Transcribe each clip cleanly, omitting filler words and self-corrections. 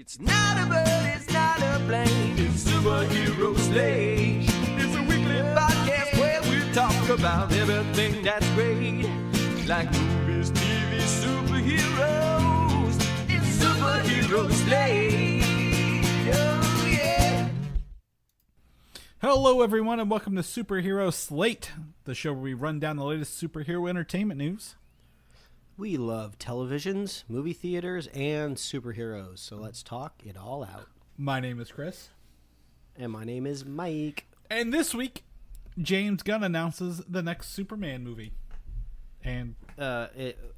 It's not a bird, it's not a plane, it's Superhero Slate. It's a weekly podcast where we talk about everything that's great. Like movies, TV, superheroes. It's Superhero Slate. Oh, yeah. Hello, everyone, and welcome to Superhero Slate, the show where we run down the latest superhero entertainment news. We love televisions, movie theaters, and superheroes, so let's talk it all out. My name is Chris. And my name is Mike. And this week, James Gunn announces the next Superman movie. And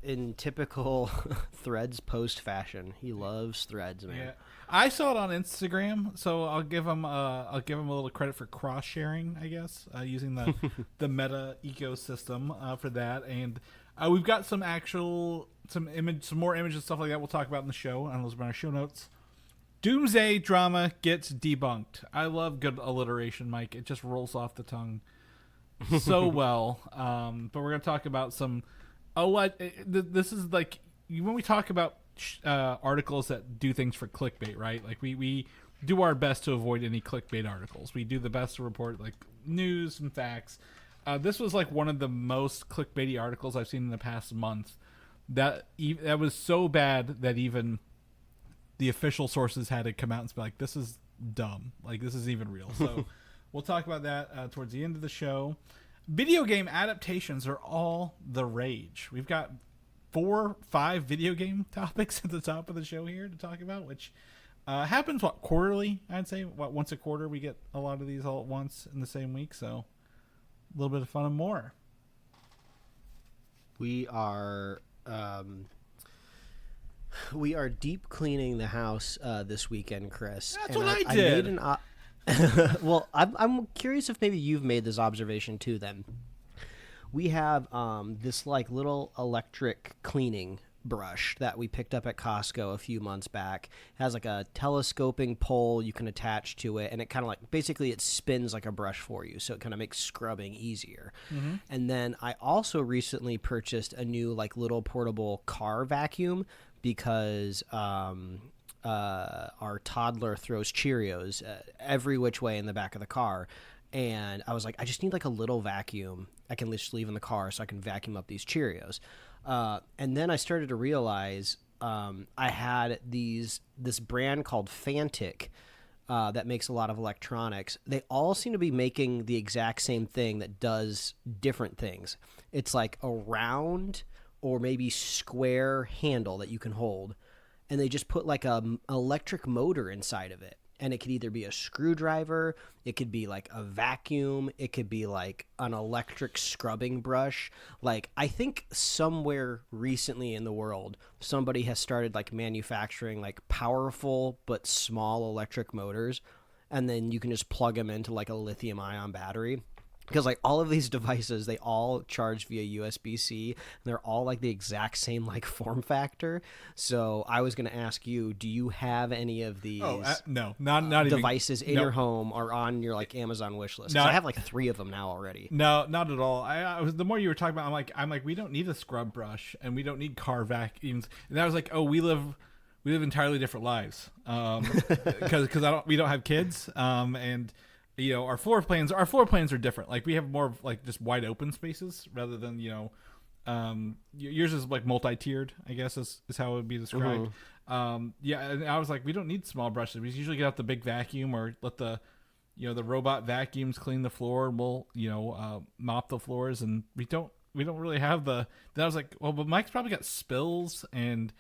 in typical Threads post fashion, he loves Threads, man. yeah, I saw it on Instagram, so I'll give him a little credit for cross sharing, I guess, using the the Meta ecosystem for that. And we've got some more images and stuff like that we'll talk about in the show, and those are in our show notes. Doomsday Drama gets debunked. I love good alliteration, Mike. It just rolls off the tongue so well. But we're going to talk about some... this is like... When we talk about articles that do things for clickbait, right? Like, we do our best to avoid any clickbait articles. We do the best to report, like, news and facts. This was like one of the most clickbaity articles I've seen in the past month. That was so bad that even the official sources had to come out and be like, "This is dumb. Like, this isn't even real." So we'll talk about that towards the end of the show. Video game adaptations are all the rage. We've got 4-5 video game topics at the top of the show here to talk about, which happens quarterly. I'd say once a quarter we get a lot of these all at once in the same week. So. A little bit of fun and more. We are deep cleaning the house this weekend, Chris. That's what I did. Well, I'm curious if maybe you've made this observation too. Then we have this like little electric cleaning brush that we picked up at Costco a few months back. It has like a telescoping pole you can attach to it, and it kind of like basically it spins like a brush for you, so it kind of makes scrubbing easier. Mm-hmm. And then I also recently purchased a new like little portable car vacuum because our toddler throws Cheerios every which way in the back of the car. And I was like, I just need like a little vacuum I can just leave in the car so I can vacuum up these Cheerios. And then I started to realize I had this brand called Fantic that makes a lot of electronics. They all seem to be making the exact same thing that does different things. It's like a round or maybe square handle that you can hold, and they just put like an electric motor inside of it. And it could either be a screwdriver, it could be like a vacuum, it could be like an electric scrubbing brush. Like, I think somewhere recently in the world, somebody has started like manufacturing like powerful but small electric motors, and then you can just plug them into like a lithium-ion battery. Because like all of these devices, they all charge via USB-C, and they're all like the exact same like form factor. So I was going to ask you, do you have any of these? No, not devices even, in your home or on your like Amazon wish list? No, I have like 3 of them now already. No, not at all. I was, the more you were talking about, I'm like, we don't need a scrub brush and we don't need car vacuums. And I was like, oh, we live entirely different lives because we don't have kids and. You know, our floor plans are different. Like, we have more of like just wide open spaces rather than, yours is like multi-tiered, I guess is how it would be described. Mm-hmm. Yeah, and I was like, we don't need small brushes. We usually get out the big vacuum or let the robot vacuums clean the floor, and we'll, mop the floors, and we don't really have the. Then I was like, well, but Mike's probably got spills and,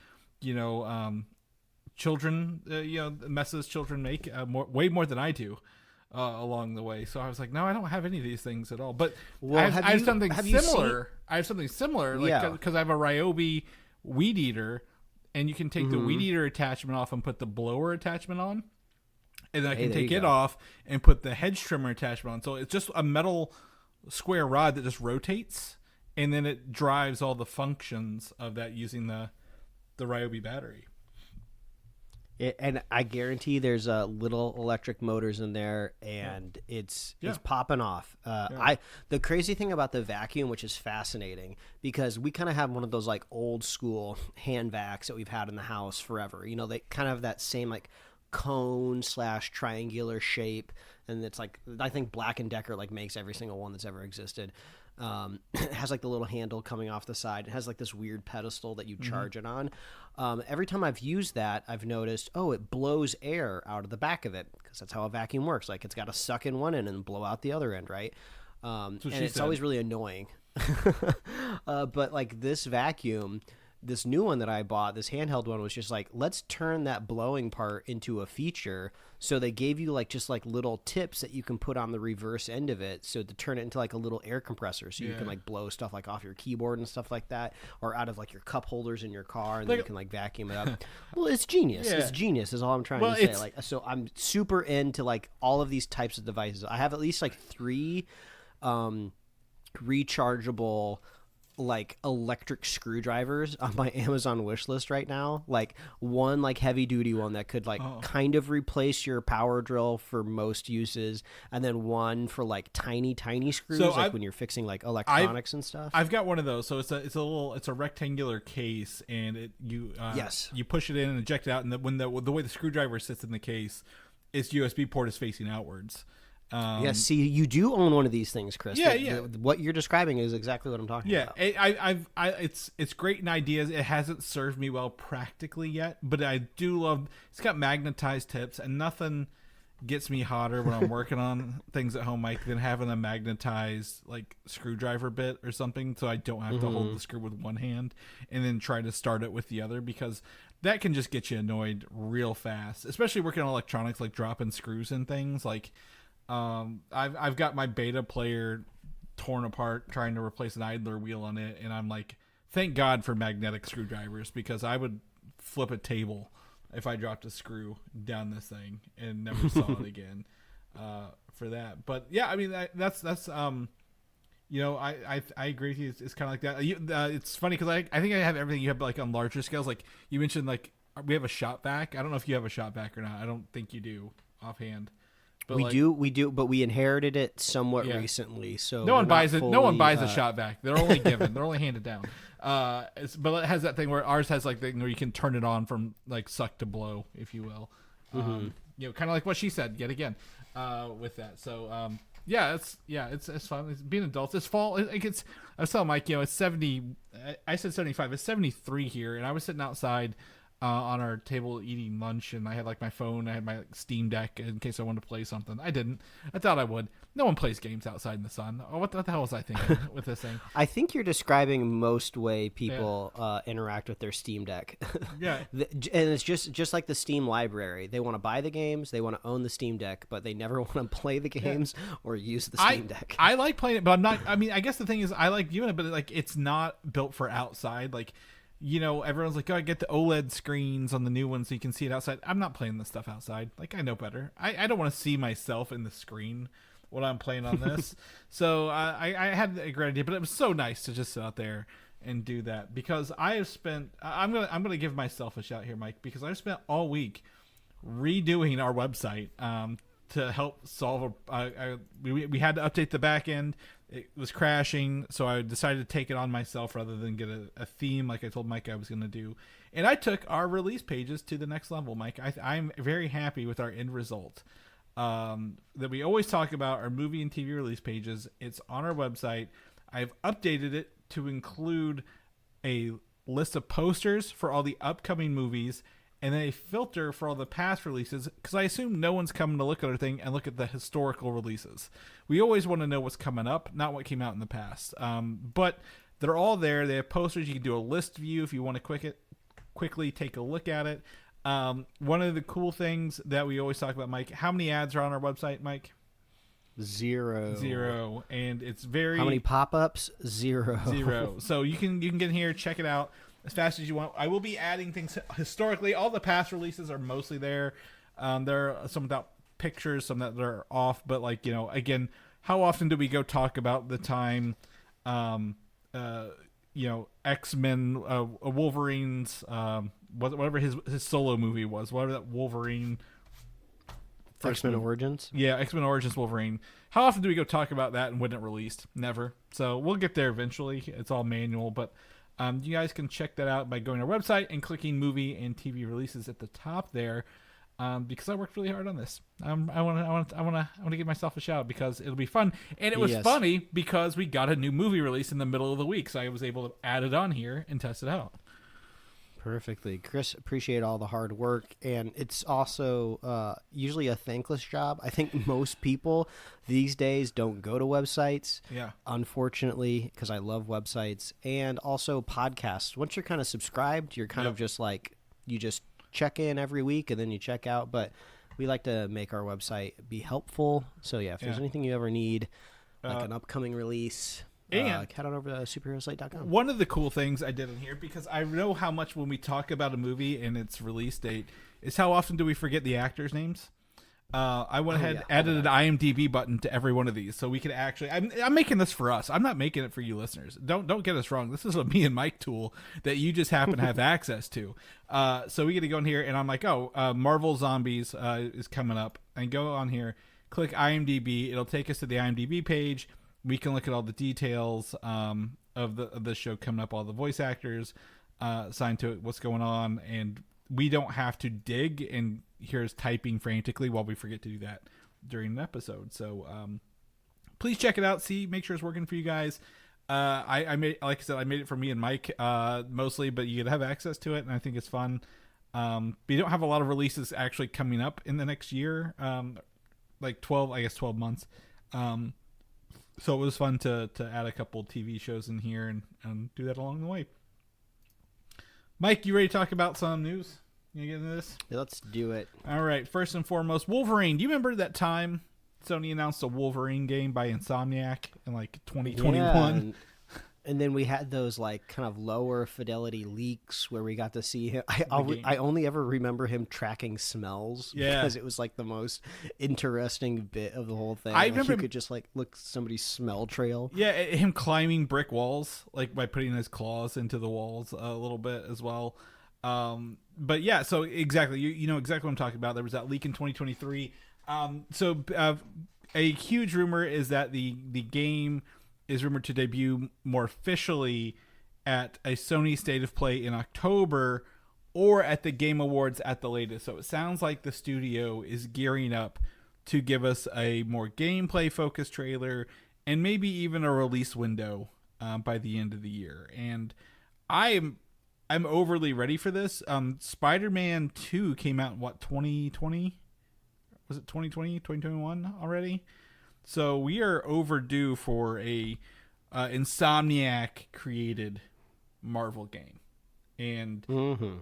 children, messes children make way more than I do. Along the way, so I was like, no, I don't have any of these things at all. But I have something similar. I have something similar, like because I have a Ryobi weed eater, and you can take the weed eater attachment off and put the blower attachment on, and then I can take it off and put the hedge trimmer attachment on. So it's just a metal square rod that just rotates, and then it drives all the functions of that using the Ryobi battery. And I guarantee there's little electric motors in there, and it's popping off. The crazy thing about the vacuum, which is fascinating, because we kind of have one of those like old school hand vacs that we've had in the house forever. You know, they kind of have that same like cone / triangular shape, and it's like, I think Black & Decker like makes every single one that's ever existed. It has like the little handle coming off the side. It has like this weird pedestal that you charge it on. Every time I've used that, I've noticed, it blows air out of the back of it, because that's how a vacuum works. Like, it's got to suck in one end and blow out the other end, right? And it's always really annoying. But like this vacuum, this new one that I bought, this handheld one, was just like, let's turn that blowing part into a feature. So they gave you like just like little tips that you can put on the reverse end of it, so to turn it into like a little air compressor, so you can like blow stuff like off your keyboard and stuff like that, or out of like your cup holders in your car, and then you can like vacuum it up. Well, it's genius. It's genius is all I'm trying to say. Like, so I'm super into like all of these types of devices. I have at least like 3 rechargeable like electric screwdrivers on my Amazon wish list right now. Like one like heavy duty one that could like kind of replace your power drill for most uses, and then one for like tiny screws, so like when you're fixing like electronics and stuff. I've got one of those. So it's a rectangular case, and you push it in and eject it out, and the way the screwdriver sits in the case, its USB port is facing outwards. See, you do own one of these things, Chris. What you're describing is exactly what I'm talking about. It's great in ideas. It hasn't served me well practically yet, but I do love. It's got magnetized tips, and nothing gets me hotter when I'm working on things at home, Mike, than having a magnetized like screwdriver bit or something, so I don't have to hold the screw with one hand and then try to start it with the other, because that can just get you annoyed real fast, especially working on electronics, like dropping screws and things like. I've got my beta player torn apart trying to replace an idler wheel on it, and I'm like, thank God for magnetic screwdrivers, because I would flip a table if I dropped a screw down this thing and never saw it again for that. But yeah, I mean that's you know, I agree with you. It's kind of like that. It's funny because I think I have everything you have, like on larger scales. Like you mentioned, like we have a shop vac. I don't know if you have a shop vac or not. I don't think you do offhand. But we do, but we inherited it somewhat recently. So no one buys it. No one buys a shop vac. They're only given. They're only handed down. But it has that thing where ours has like thing where you can turn it on from like suck to blow, if you will. You know, kind of like what she said yet again with that. So it's fun. It's being adults. It's fall. I was telling Mike, you know, it's 70. I said 75. It's 73 here, and I was sitting outside. On our table eating lunch, and I had like my phone, I had my Steam Deck in case I wanted to play something. I didn't. I thought I would. No one plays games outside in the sun. Oh, what the hell was I thinking with this thing? I think you're describing most way people interact with their Steam Deck. And it's just like the Steam library. They want to buy the games, they want to own the Steam Deck, but they never want to play the games or use the Steam Deck. I like playing it, but I'm not. I mean, I guess the thing is, I like viewing it, but like it's not built for outside. Like, you know, everyone's like, oh, I get the OLED screens on the new ones so you can see it outside. I'm not playing this stuff outside. Like, I know better. I don't want to see myself in the screen when I'm playing on this. So I had a great idea, but it was so nice to just sit out there and do that, because I have spent. I'm gonna give myself a shout here, Mike, because I've spent all week redoing our website to help solve we had to update the back end. It was crashing, so I decided to take it on myself rather than get a theme like I told Mike I was going to do. And I took our release pages to the next level, Mike. I'm very happy with our end result. That we always talk about our movie and TV release pages. It's on our website. I've updated it to include a list of posters for all the upcoming movies, and then a filter for all the past releases, because I assume no one's coming to look at our thing and look at the historical releases. We always want to know what's coming up, not what came out in the past. But they're all there. They have posters. You can do a list view if you want to quickly take a look at it. One of the cool things that we always talk about, Mike, how many ads are on our website, Mike? Zero. And it's very... How many pop-ups? Zero. So you can get in here, check it out as fast as you want. I will be adding things historically. All the past releases are mostly there. There are some without pictures, some that are off. But, like, you know, again, how often do we go talk about the time, you know, X-Men, Wolverine's whatever his solo movie was, whatever that Wolverine. X-Men Origins? Yeah, X-Men Origins Wolverine. How often do we go talk about that and when it released? Never. So we'll get there eventually. It's all manual, but you guys can check that out by going to our website and clicking movie and TV releases at the top there. Because I worked really hard on this. I want to give myself a shout because it'll be fun. And it was funny because we got a new movie release in the middle of the week, so I was able to add it on here and test it out. Perfectly. Chris, appreciate all the hard work. And it's also usually a thankless job. I think most people these days don't go to websites. Yeah. Unfortunately, because I love websites. And also podcasts. Once you're kind of subscribed, you're kind of just like, you just check in every week and then you check out. But we like to make our website be helpful. So, yeah, if there's anything you ever need, like an upcoming release, head on over to superheroslate.com. One of the cool things I did in here, because I know how much when we talk about a movie and its release date, is how often do we forget the actors' names? I went ahead and added an IMDb button to every one of these, so we could actually. I'm making this for us. I'm not making it for you listeners. Don't get us wrong. This is a me and Mike tool that you just happen to have access to. So we get to go in here, and I'm like, Marvel Zombies is coming up, and go on here, click IMDb. It'll take us to the IMDb page. We can look at all the details of the show coming up, all the voice actors assigned to it, what's going on, and we don't have to dig and hear us typing frantically while we forget to do that during an episode. So please check it out. Make sure it's working for you guys. I made, like I said, I made it for me and Mike mostly, but you can have access to it, and I think it's fun. But you don't have a lot of releases actually coming up in the next year, like 12 months. So it was fun to add a couple TV shows in here and do that along the way. Mike, you ready to talk about some news? You get into this? Yeah, let's do it. All right. First and foremost, Wolverine. Do you remember that time Sony announced a Wolverine game by Insomniac in like 2021? Yeah, and then we had those like kind of lower fidelity leaks where we got to see him. I only ever remember him tracking smells because it was like the most interesting bit of the whole thing. I remember you could just like look somebody's smell trail. Yeah, him climbing brick walls like by putting his claws into the walls a little bit as well. But yeah, so exactly, you know exactly what I'm talking about. There was that leak in 2023. A huge rumor is that the game is rumored to debut more officially at a Sony State of Play in October or at the Game Awards at the latest. So it sounds like the studio is gearing up to give us a more gameplay focused trailer and maybe even a release window by the end of the year. And I'm overly ready for this. Spider-Man 2 came out in 2020? Was it 2020, 2021 already? So we are overdue for a Insomniac created Marvel game. And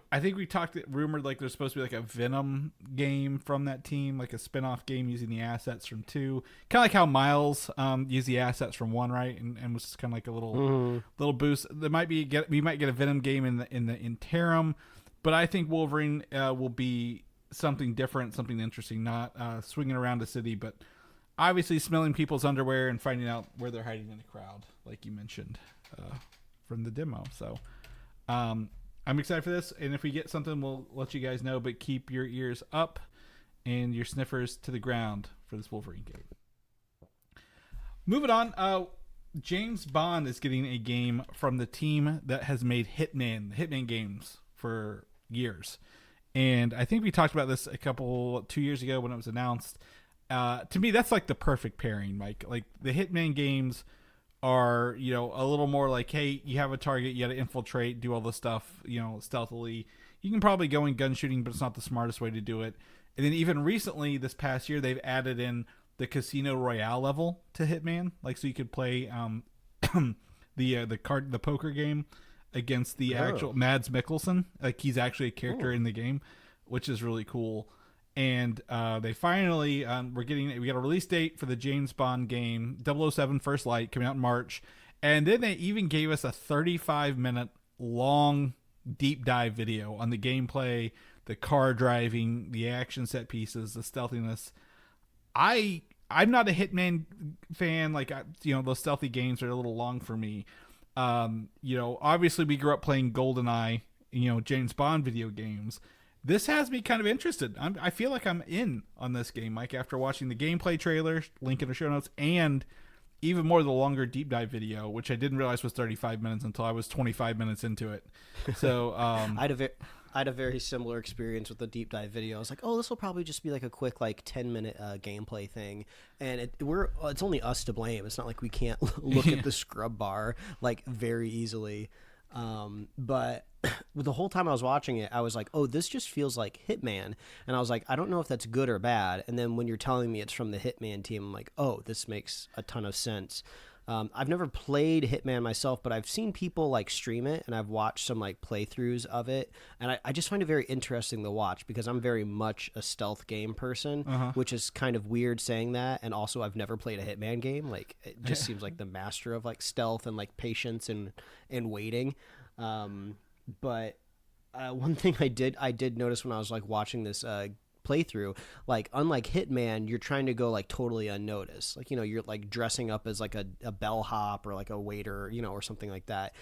I think we rumored like there's supposed to be like a Venom game from that team, like a spin-off game using the assets from 2. Kind of like how Miles used the assets from 1, right? And was just kind of like a little boost. We might get a Venom game in the interim, but I think Wolverine will be something different, something interesting, not swinging around the city, but obviously smelling people's underwear and finding out where they're hiding in the crowd, like you mentioned from the demo. So I'm excited for this, and if we get something, we'll let you guys know, but keep your ears up and your sniffers to the ground for this Wolverine game. Moving on, James Bond is getting a game from the team that has made Hitman games for years. And I think we talked about this 2 years ago when it was announced. To me, that's like the perfect pairing, Mike. Like the Hitman games are, a little more like, hey, you have a target, you got to infiltrate, do all this stuff, stealthily. You can probably go in gun shooting, but it's not the smartest way to do it. And then even recently, this past year, they've added in the Casino Royale level to Hitman, like so you could play the poker game against the actual Mads Mikkelsen. Like he's actually a character in the game, which is really cool. And they finally we got a release date for the James Bond game 007 First Light coming out in March, and then they even gave us a 35-minute long deep dive video on the gameplay, the car driving, the action set pieces, the stealthiness. I'm not a Hitman fan. Like those stealthy games are a little long for me. Obviously we grew up playing GoldenEye James Bond video games, this has me kind of interested. I feel like I'm in on this game, Mike, after watching the gameplay trailer, link in the show notes, and even more the longer deep dive video, which I didn't realize was 35 minutes until I was 25 minutes into it. So I had a very similar experience with the deep dive video. I was like, oh, this will probably just be like a quick 10-minute gameplay thing, and it's only us to blame. It's not like we can't look at the scrub bar very easily. But the whole time I was watching it, I was like, oh, this just feels like Hitman. And I was like, I don't know if that's good or bad. And then when you're telling me it's from the Hitman team, I'm like, oh, this makes a ton of sense. I've never played Hitman myself, but I've seen people stream it, and I've watched some playthroughs of it. And I just find it very interesting to watch because I'm very much a stealth game person, which is kind of weird saying that. And also I've never played a Hitman game. It just seems like the master of stealth and patience and waiting. But one thing I did notice when I was watching this playthrough, unlike Hitman, you're trying to go totally unnoticed. You're dressing up as a bellhop or a waiter, or something like that.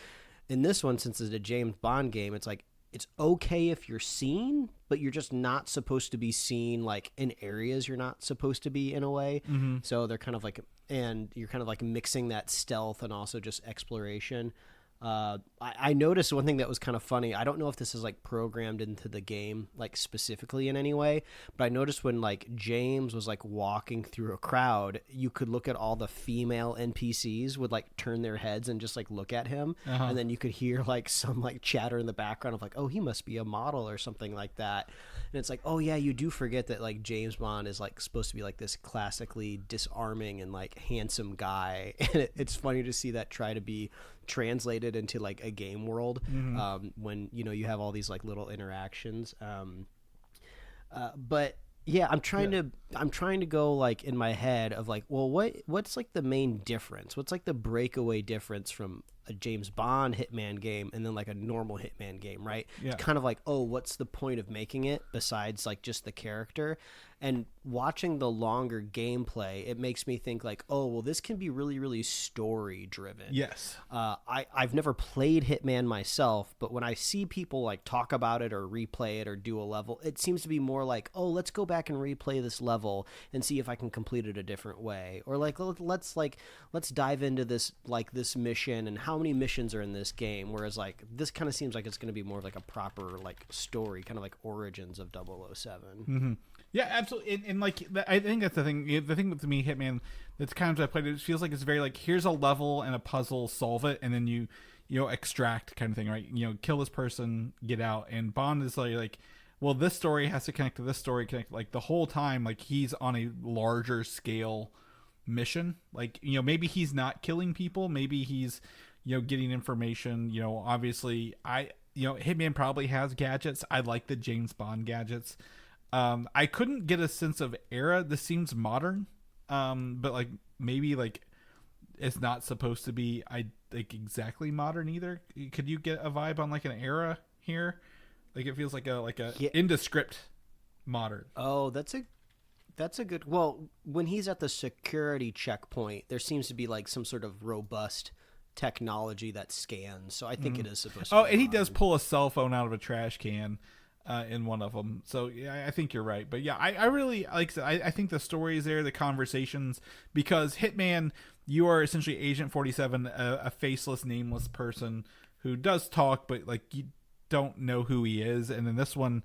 In this one, since it's a James Bond game, it's it's okay if you're seen, but you're just not supposed to be seen in areas you're not supposed to be in a way. Mm-hmm. So they're kind of and you're kind of mixing that stealth and also just exploration. I noticed one thing that was kind of funny. I don't know if this is programmed into the game specifically in any way, but I noticed when James was walking through a crowd, you could look at all the female NPCs would turn their heads and just look at him, and then you could hear some chatter in the background of oh, he must be a model or something like that. And it's oh yeah, you do forget that James Bond is supposed to be this classically disarming and handsome guy, and it's funny to see that try to be translated into a game world, when you have all these little interactions, but yeah, I'm trying to go in my head of well, what's the main difference, what's the breakaway difference from a James Bond Hitman game and then a normal Hitman game, right? Yeah. It's kind of oh, what's the point of making it besides just the character? And watching the longer gameplay, it makes me think oh, well, this can be really, really story driven. Yes. I've never played Hitman myself, but when I see people talk about it or replay it or do a level, it seems to be more oh, let's go back and replay this level and see if I can complete it a different way. Or let's dive into this this mission and how many missions are in this game. Whereas this kind of seems like it's going to be more of a proper story, kind of origins of 007. Mm-hmm. Yeah, absolutely. And I think that's the thing. The thing with me, Hitman, the times I played it, feels like it's very here's a level and a puzzle, solve it, and then you extract kind of thing, right? Kill this person, get out. And Bond is well, this story has to connect to this story, connect the whole time. He's on a larger scale mission. Maybe he's not killing people. Maybe he's getting information. Obviously, Hitman probably has gadgets. I like the James Bond gadgets. I couldn't get a sense of era. This seems modern, but maybe it's not supposed to be exactly modern either. Could you get a vibe on an era here? It feels like a indescript modern. Oh, that's a good. Well, when he's at the security checkpoint, there seems to be some sort of robust technology that scans. So I think it is supposed to. Oh, be and modern. He does pull a cell phone out of a trash can. In one of them. So yeah, I think you're right. But yeah, I really I think the story is there, the conversations, because Hitman, you are essentially Agent 47, a faceless, nameless person who does talk, but you don't know who he is. And in this one,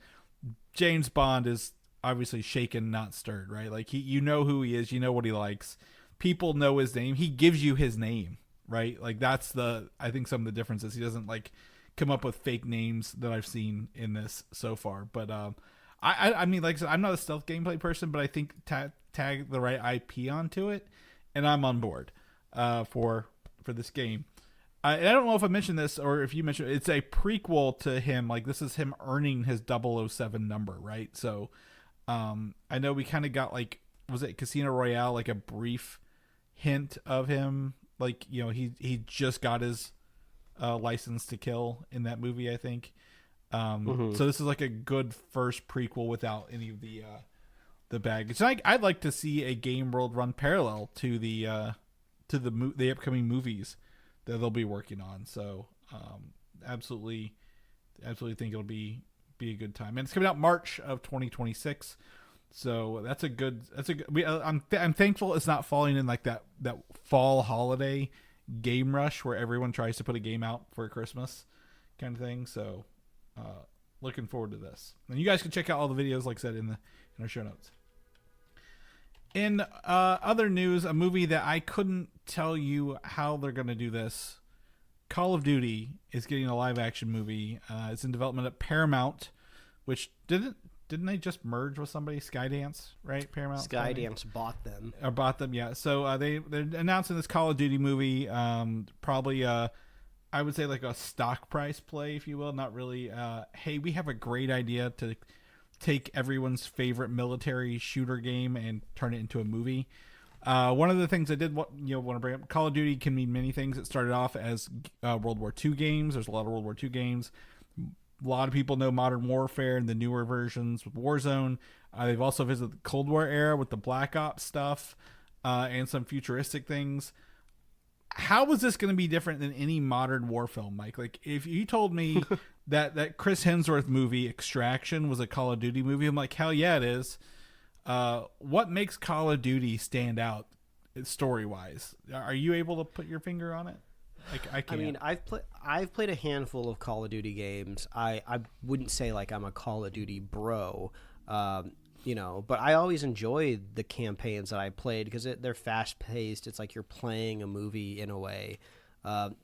James Bond is obviously shaken, not stirred, right? You know who he is, you know what he likes. People know his name. He gives you his name, right? That's I think some of the differences. He doesn't come up with fake names that I've seen in this so far. But I mean, I said, I'm not a stealth gameplay person, but I think tag the right IP onto it, and I'm on board for this game. And I don't know if I mentioned this or if you mentioned it's a prequel to him. This is him earning his 007 number, right? So I know we kind of got was it Casino Royale, a brief hint of him, he just got his License to Kill in that movie, I think. So this is a good first prequel without any of the baggage. So I'd like to see a game world run parallel to the upcoming movies that they'll be working on. So absolutely, absolutely think it'll be a good time. And it's coming out March of 2026. So that's a good. I'm thankful it's not falling in like that fall holiday game rush where everyone tries to put a game out for Christmas kind of thing. So looking forward to this. And you guys can check out all the videos, like I said, in our show notes. In other news, a movie that I couldn't tell you how they're going to do this. Call of Duty is getting a live action movie. It's in development at Paramount, which didn't they just merge with somebody? Skydance, right? Paramount. Skydance bought them. Or bought them, yeah. So they're announcing this Call of Duty movie. Probably I would say like a stock price play, if you will. Not really. Hey, we have a great idea to take everyone's favorite military shooter game and turn it into a movie. One of the things I did want to bring up, Call of Duty can mean many things. It started off as World War II games. There's a lot of World War II games. A lot of people know Modern Warfare and the newer versions with Warzone. They've also visited the Cold War era with the Black Ops stuff and some futuristic things. How is this going to be different than any modern war film, Mike? Like, if you told me that Chris Hemsworth movie, Extraction, was a Call of Duty movie, I'm like, hell yeah, it is. What makes Call of Duty stand out story-wise? Are you able to put your finger on it? I can't. I mean, I've played a handful of Call of Duty games. I wouldn't say like I'm a Call of Duty bro, but I always enjoy the campaigns that I played because they're fast paced. It's like you're playing a movie in a way.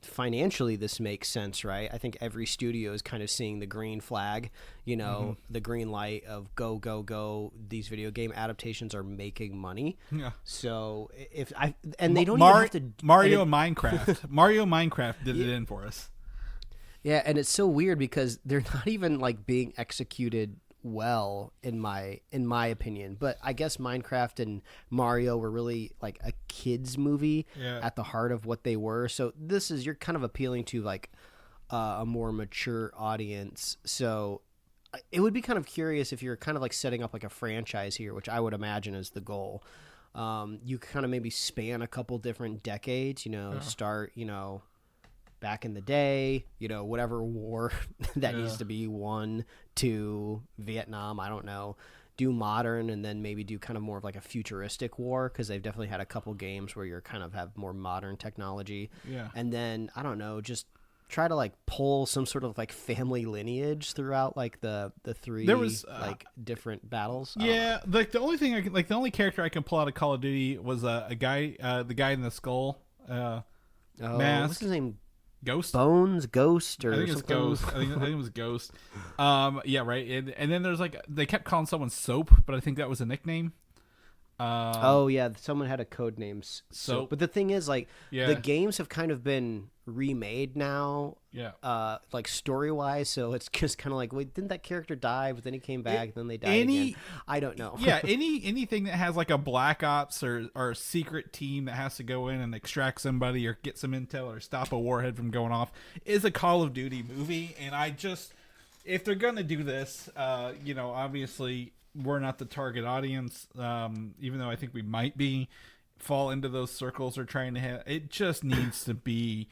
Financially, this makes sense, right? I think every studio is kind of seeing the green flag, the green light of go, go, go. These video game adaptations are making money. Yeah. So they don't even have to Mario and Minecraft. Mario and Minecraft did it in for us. Yeah, and it's so weird because they're not even like being executed well in my opinion, but I guess Minecraft and Mario were really like a kids movie at the heart of what they were. So you're kind of appealing to like a more mature audience. So it would be kind of curious if you're kind of like setting up like a franchise here, which I would imagine is the goal. You kind of maybe span a couple different decades, start, back in the day, whatever war that needs to be won, to Vietnam, I don't know, do modern, and then maybe do kind of more of like a futuristic war, because they've definitely had a couple games where you're kind of have more modern technology. Yeah. And then, I don't know, just try to like pull some sort of like family lineage throughout like the three like different battles. Yeah, like the only thing the only character I can pull out of Call of Duty was the guy in the skull mask. What's his name? Ghost? Ghost, or I think something. It's Ghost. I think it was Ghost. Yeah, right. And then there's like, they kept calling someone Soap, but I think that was a nickname. Someone had a code name Soap. But the thing is, like, the games have kind of been remade now. Yeah. Like story wise, so it's just kind of like, wait, didn't that character die? But then he came back, then they died again. I don't know. Yeah. Anything that has like a Black Ops or a secret team that has to go in and extract somebody or get some intel or stop a warhead from going off is a Call of Duty movie. And if they're gonna do this, obviously we're not the target audience, even though I think we might fall into those circles they're trying to hit. It just needs to be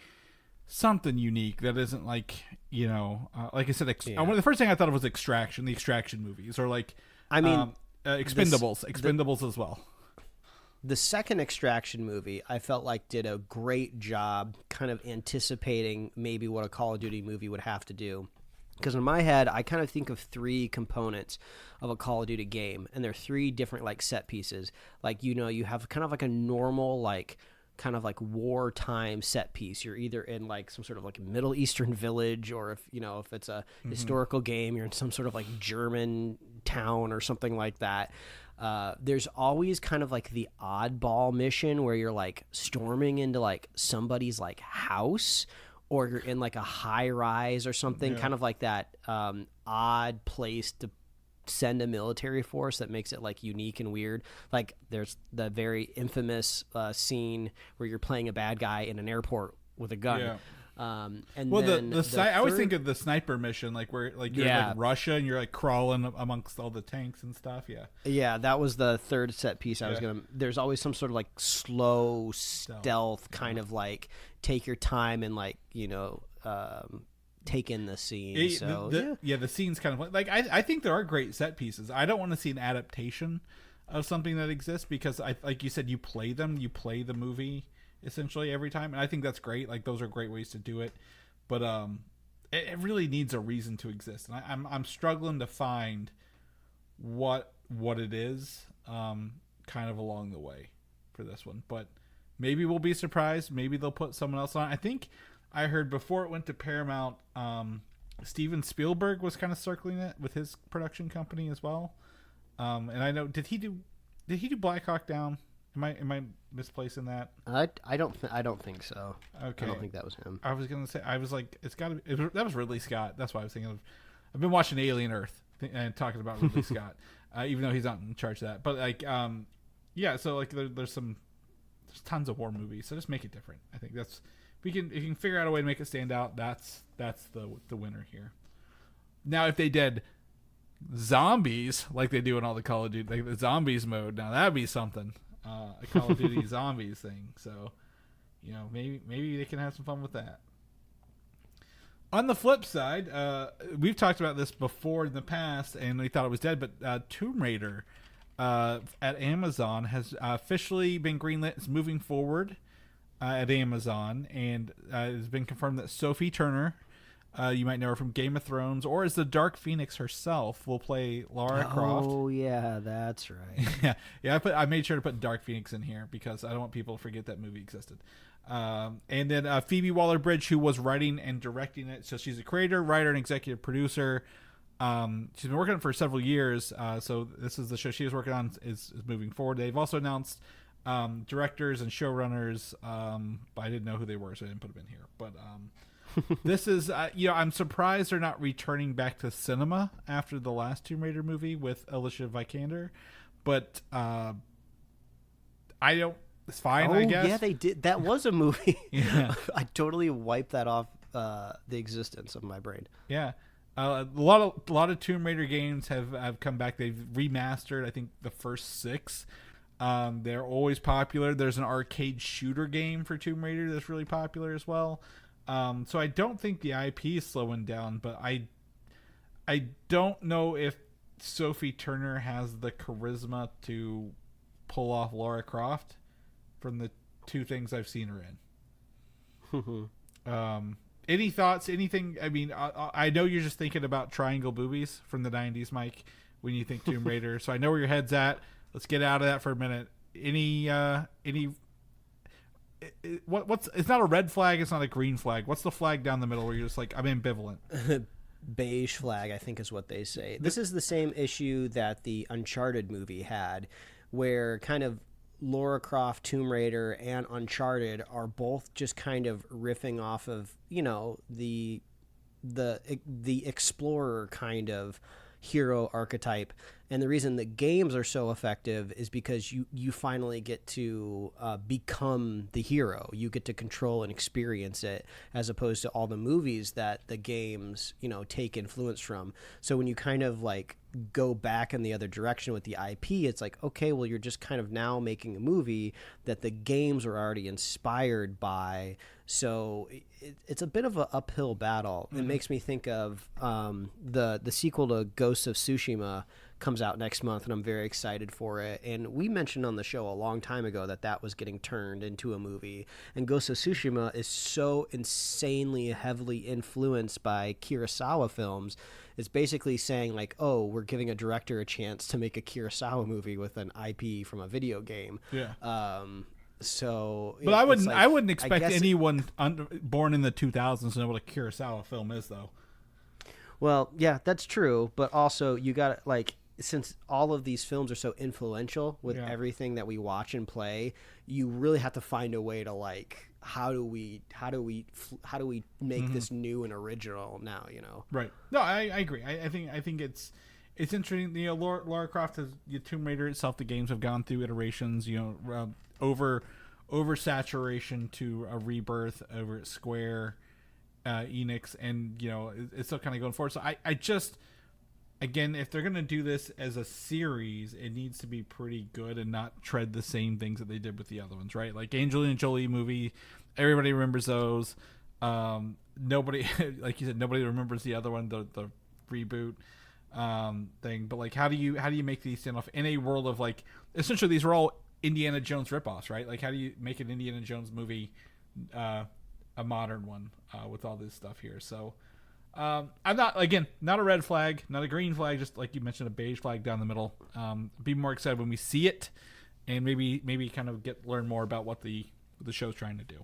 something unique that isn't like, like I said, the first thing I thought of was Extraction, the Extraction movies, or like, Expendables as well. The second Extraction movie, I felt like did a great job kind of anticipating maybe what a Call of Duty movie would have to do. Because in my head, I kind of think of three components of a Call of Duty game, and they're three different like set pieces. Like, you have kind of like a normal like kind of like wartime set piece. You're either in like some sort of like Middle Eastern village, or if it's a historical game, you're in some sort of like German town or something like that. There's always kind of like the oddball mission where you're like storming into like somebody's like house, or you're in like a high rise or something, kind of like that odd place to send a military force that makes it like unique and weird. Like there's the very infamous scene where you're playing a bad guy in an airport with a gun. Yeah. I always think of the sniper mission, like where like you're like Russia and you're like crawling amongst all the tanks and stuff. Yeah, that was the third set piece. There's always some sort of like slow stealth kind of like take your time and like take in the scene. The scene's kind of like I think there are great set pieces. I don't want to see an adaptation of something that exists because like you said, you play the movie essentially every time, and I think that's great. Like those are great ways to do it, but it really needs a reason to exist, and I'm struggling to find what it is kind of along the way for this one. But maybe we'll be surprised. Maybe they'll put someone else on. I think I heard before it went to Paramount, Steven Spielberg was kind of circling it with his production company as well. And I know, did he do Black Hawk Down? Am I misplacing that? I don't think so. Okay, I don't think that was him. I was gonna say, I was like, it's got to be. That was Ridley Scott. That's why I was thinking of. I've been watching Alien Earth and talking about Ridley Scott, even though he's not in charge of that. But like, yeah. So like, there's tons of war movies. So just make it different. I think if you can figure out a way to make it stand out, that's the winner here. Now, if they did zombies like they do in all the Call of Duty, like the zombies mode, now that'd be something. A Call of Duty zombies thing. So, maybe they can have some fun with that. On the flip side, we've talked about this before in the past, and we thought it was dead, but Tomb Raider at Amazon has officially been greenlit. It's moving forward at Amazon, and it's been confirmed that Sophie Turner, you might know her from Game of Thrones, or as the Dark Phoenix herself, will play Lara Croft. Oh yeah, that's right. yeah. I made sure to put Dark Phoenix in here because I don't want people to forget that movie existed. And then Phoebe Waller-Bridge, who was writing and directing it, so she's a creator, writer, and executive producer. She's been working on it for several years. So this is the show she was working on is moving forward. They've also announced directors and showrunners, but I didn't know who they were, so I didn't put them in here. But this is, I'm surprised they're not returning back to cinema after the last Tomb Raider movie with Alicia Vikander, but it's fine, I guess. Yeah, they did. That was a movie. Yeah. I totally wiped that off the existence of my brain. Yeah. A lot of Tomb Raider games have come back. They've remastered, I think, the first 6. They're always popular. There's an arcade shooter game for Tomb Raider that's really popular as well. So I don't think the IP is slowing down, but I don't know if Sophie Turner has the charisma to pull off Lara Croft from the 2 things I've seen her in. Any thoughts? Anything? I mean, I know you're just thinking about triangle boobies from the 90s, Mike, when you think Tomb Raider. So I know where your head's at. Let's get out of that for a minute. What's it's not a red flag, it's not a green flag. What's the flag down the middle where you're just like, I'm ambivalent? Beige flag, I think is what they say. This is the same issue that the Uncharted movie had, where kind of Lara Croft, Tomb Raider, and Uncharted are both just kind of riffing off of, the explorer kind of hero archetype. And the reason that games are so effective is because you finally get to become the hero. You get to control and experience it, as opposed to all the movies that the games, take influence from. So when you kind of like go back in the other direction with the IP, it's like, okay, well, you're just kind of now making a movie that the games were already inspired by. So it's a bit of an uphill battle. Mm-hmm. It makes me think of the sequel to Ghosts of Tsushima comes out next month, and I'm very excited for it. And we mentioned on the show a long time ago that was getting turned into a movie. And Ghost of Tsushima is so insanely heavily influenced by Kurosawa films. It's basically saying like, oh, we're giving a director a chance to make a Kurosawa movie with an IP from a video game. Yeah. So, but I wouldn't expect anyone born in the 2000s to know what a Kurosawa film is, though. Well, yeah, that's true. But also, you got like, since all of these films are so influential with everything that we watch and play, you really have to find a way to like, how do we make this new and original now? Right. No, I agree. I think it's interesting. Lara Croft has Tomb Raider itself. The games have gone through iterations. Oversaturation to a rebirth over at Square Enix, and it's still kind of going forward. So I just, again, if they're going to do this as a series, it needs to be pretty good and not tread the same things that they did with the other ones, right? Like Angelina Jolie movie, everybody remembers those. nobody, like you said, nobody remembers the other one, the reboot thing. But like, how do you make these stand off in a world of like, essentially these were all Indiana Jones ripoffs, right? Like, how do you make an Indiana Jones movie a modern one with all this stuff here? So I'm not a red flag, not a green flag, just like you mentioned, a beige flag down the middle. Be more excited when we see it, and maybe kind of learn more about what the show's trying to do.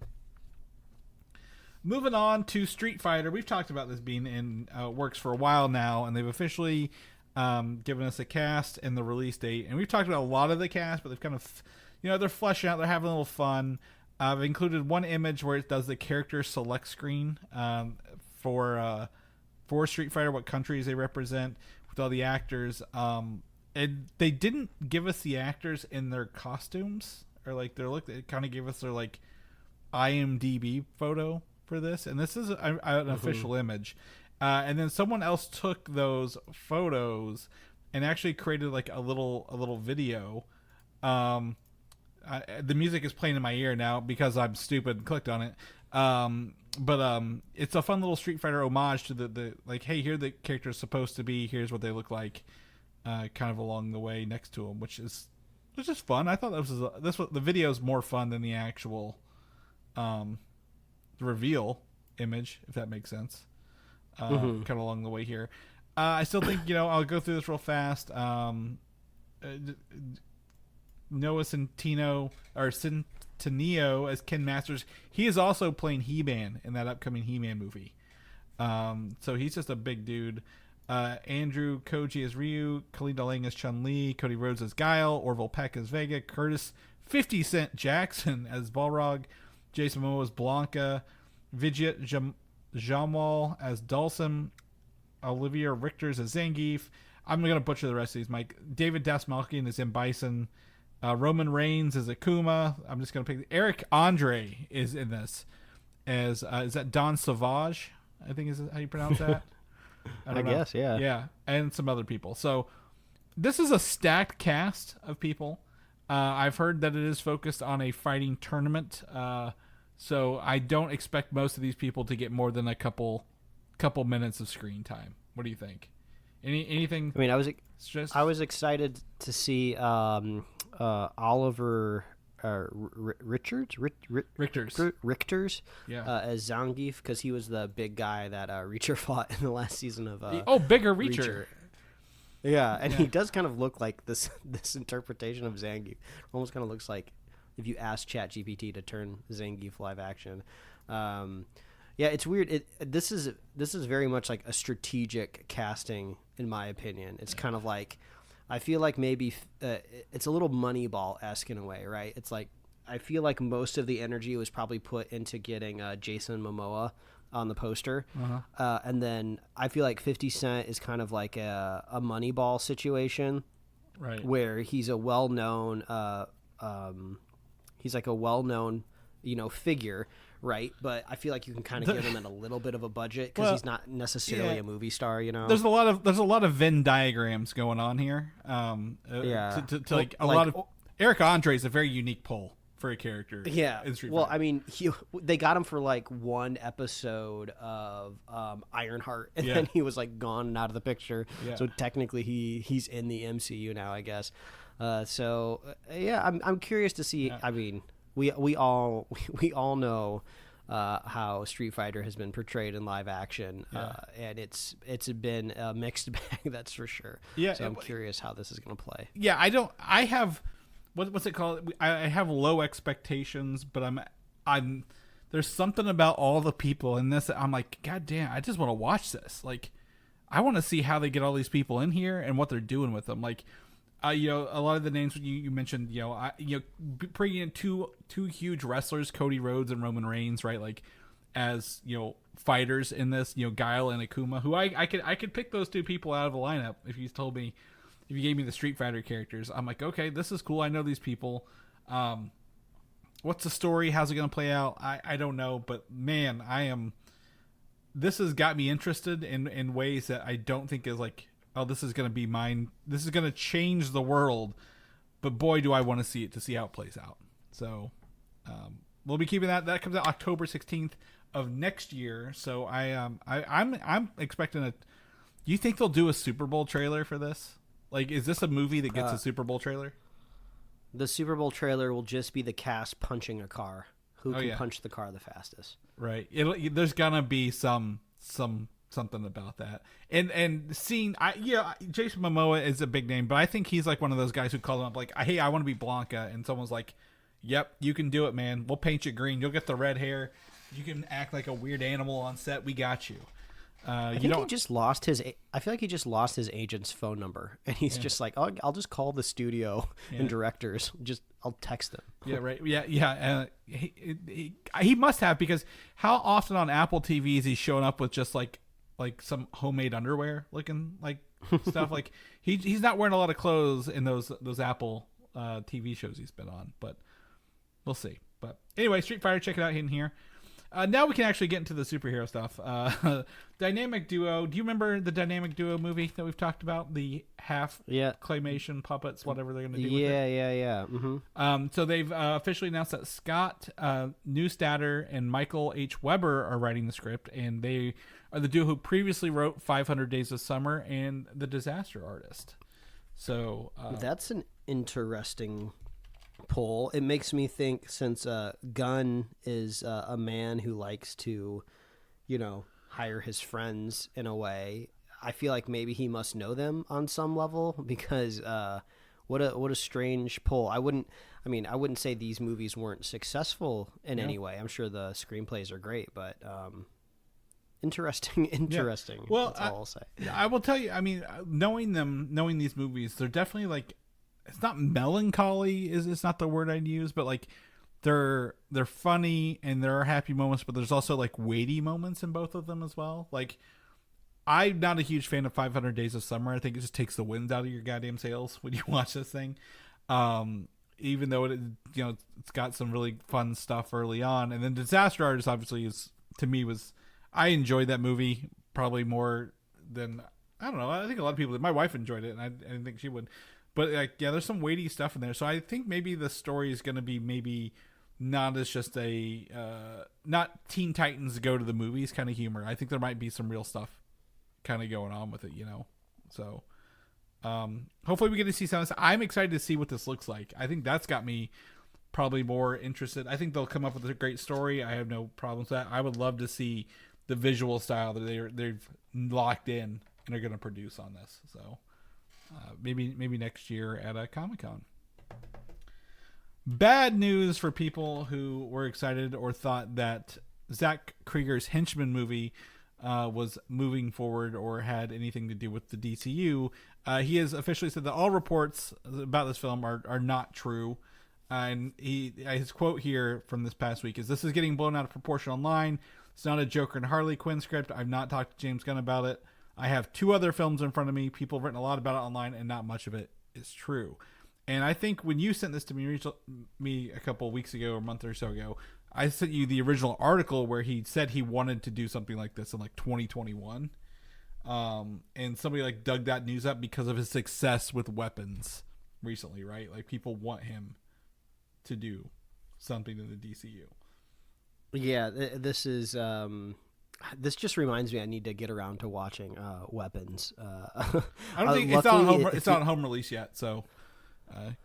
Moving on to Street Fighter, we've talked about this being in works for a while now, and they've officially given us a cast and the release date. And we've talked about a lot of the cast, but they've kind of, they're fleshing out, they're having a little fun. I've included one image where it does the character select screen for Street Fighter, what countries they represent with all the actors. And they didn't give us the actors in their costumes or like their look. They kind of gave us their like IMDb photo for this, and this is an official image. And then someone else took those photos and actually created like a little video. The music is playing in my ear now because I'm stupid and clicked on it. But it's a fun little Street Fighter homage to the like, hey, here the character's supposed to be. Here's what they look like, kind of along the way next to them, which is fun. I thought the video is more fun than the actual reveal image, if that makes sense. Kind of along the way here. I still think, I'll go through this real fast. Noah Centineo as Ken Masters. He is also playing He-Man in that upcoming He-Man movie. So he's just a big dude. Andrew Koji as Ryu, Khalid Lang as Chun-Li, Cody Rhodes as Guile, Orville Peck as Vega, Curtis 50 Cent Jackson as Balrog, Jason Momoa as Blanca, Vijay Jamal as Dulcim, Olivia Richters as Zangief. I'm going to butcher the rest of these, Mike. David Dasmalkian as M. Bison, Roman Reigns as Akuma. I'm just going to pick. Eric Andre is in this as is that Don Savage? I think is how you pronounce that. I guess, yeah. Yeah, and some other people. So this is a stacked cast of people. I've heard that it is focused on a fighting tournament. So I don't expect most of these people to get more than a couple minutes of screen time. What do you think? Anything? I mean, I was excited to see Oliver Richters as Zangief, because he was the big guy that Reacher fought in the last season of bigger Reacher. Yeah, and he does kind of look like this interpretation of Zangief. Almost kind of looks like if you ask ChatGPT to turn Zangief live action. Yeah, it's weird. This is very much like a strategic casting, in my opinion. It's kind of like, I feel like maybe it's a little Moneyball-esque in a way, right? It's like, I feel like most of the energy was probably put into getting Jason Momoa on the poster. And then I feel like 50 Cent is kind of like a Moneyball situation, right? Where he's a well-known, figure, right? But I feel like you can kind of give him a little bit of a budget because he's not necessarily a movie star, There's a lot of Venn diagrams going on here. Eric Andre is a very unique pull for a character. Yeah. Well, I mean, they got him for like one episode of Ironheart, and then he was like gone and out of the picture. Yeah. So technically, he's in the MCU now, I guess. I'm curious to see. Yeah. I mean, we all know how Street Fighter has been portrayed in live action, and it's been a mixed bag, that's for sure. Yeah. So I'm curious how this is going to play. Yeah, I have. What's it called? I have low expectations, but I'm. There's something about all the people in this that I'm like, God damn! I just want to watch this. Like, I want to see how they get all these people in here and what they're doing with them. Like, a lot of the names you mentioned, bringing in two huge wrestlers, Cody Rhodes and Roman Reigns, right? Like, as fighters in this, Guile and Akuma, who I could pick those two people out of a lineup if you told me. If you gave me the Street Fighter characters, I'm like, okay, this is cool. I know these people. What's the story? How's it going to play out? I don't know, but man, this has got me interested in ways that I don't think is like, oh, this is going to be mine. This is going to change the world, but boy, do I want to see how it plays out. So, we'll be keeping that. That comes out October 16th. of next year. So I'm expecting a. Do you think they'll do a Super Bowl trailer for this? Like, is this a movie that gets a Super Bowl trailer? The Super Bowl trailer will just be the cast punching a car. Who can punch the car the fastest? Right. There's gonna be something about that. And seeing, Jason Momoa is a big name, but I think he's like one of those guys who called him up like, hey, I want to be Blanca, and someone's like, yep, you can do it, man. We'll paint you green. You'll get the red hair. You can act like a weird animal on set. We got you. I feel like he just lost his agent's phone number, and he's just like, oh, I'll just call the studio and directors. I'll text them. Yeah, right. Yeah. He must have, because how often on Apple TV is he showing up with just like some homemade underwear looking like stuff? Like he's not wearing a lot of clothes in those Apple TV shows he's been on, but we'll see. But anyway, Street Fighter, check it out in here. Now we can actually get into the superhero stuff. Dynamic Duo. Do you remember the Dynamic Duo movie that we've talked about? The half claymation puppets, whatever they're going to do with it. Yeah. Mm-hmm. So they've officially announced that Scott Neustadter and Michael H. Weber are writing the script, and they are the duo who previously wrote 500 Days of Summer and The Disaster Artist. So that's an interesting pull. It makes me think, since Gunn is a man who likes to, hire his friends in a way, I feel like maybe he must know them on some level, because what a strange pull. I wouldn't say these movies weren't successful in any way. I'm sure the screenplays are great, but interesting. Well, that's all I'll say. I will tell you, knowing these movies, they're definitely like, it's not melancholy it's not the word I'd use, but like they're funny and there are happy moments, but there's also like weighty moments in both of them as well. Like, I'm not a huge fan of 500 Days of Summer. I think it just takes the wind out of your goddamn sails when you watch this thing. Even though it's got some really fun stuff early on, and then Disaster Artist obviously I enjoyed that movie probably more than, I don't know. I think a lot of people, my wife enjoyed it, and I didn't think she would. But there's some weighty stuff in there. So I think maybe the story is going to be maybe not as just not Teen Titans Go to the Movies kind of humor. I think there might be some real stuff kind of going on with it, So hopefully we get to see some of this. I'm excited to see what this looks like. I think that's got me probably more interested. I think they'll come up with a great story. I have no problems with that. I would love to see the visual style that they've locked in and are going to produce on this. So. Maybe next year at a Comic-Con. Bad news for people who were excited or thought that Zach Krieger's Henchmen movie was moving forward or had anything to do with the DCU. He has officially said that all reports about this film are not true. And his quote here from this past week is, "This is getting blown out of proportion online. It's not a Joker and Harley Quinn script. I've not talked to James Gunn about it. I have 2 other films in front of me. People have written a lot about it online, and not much of it is true." And I think when you sent this to me a couple of weeks ago or a month or so ago, I sent you the original article where he said he wanted to do something like this in like 2021. And somebody like dug that news up because of his success with weapons recently, right? Like, people want him to do something in the DCU. Yeah, this is... This just reminds me I need to get around to watching Weapons. I don't think it's not on home release yet, so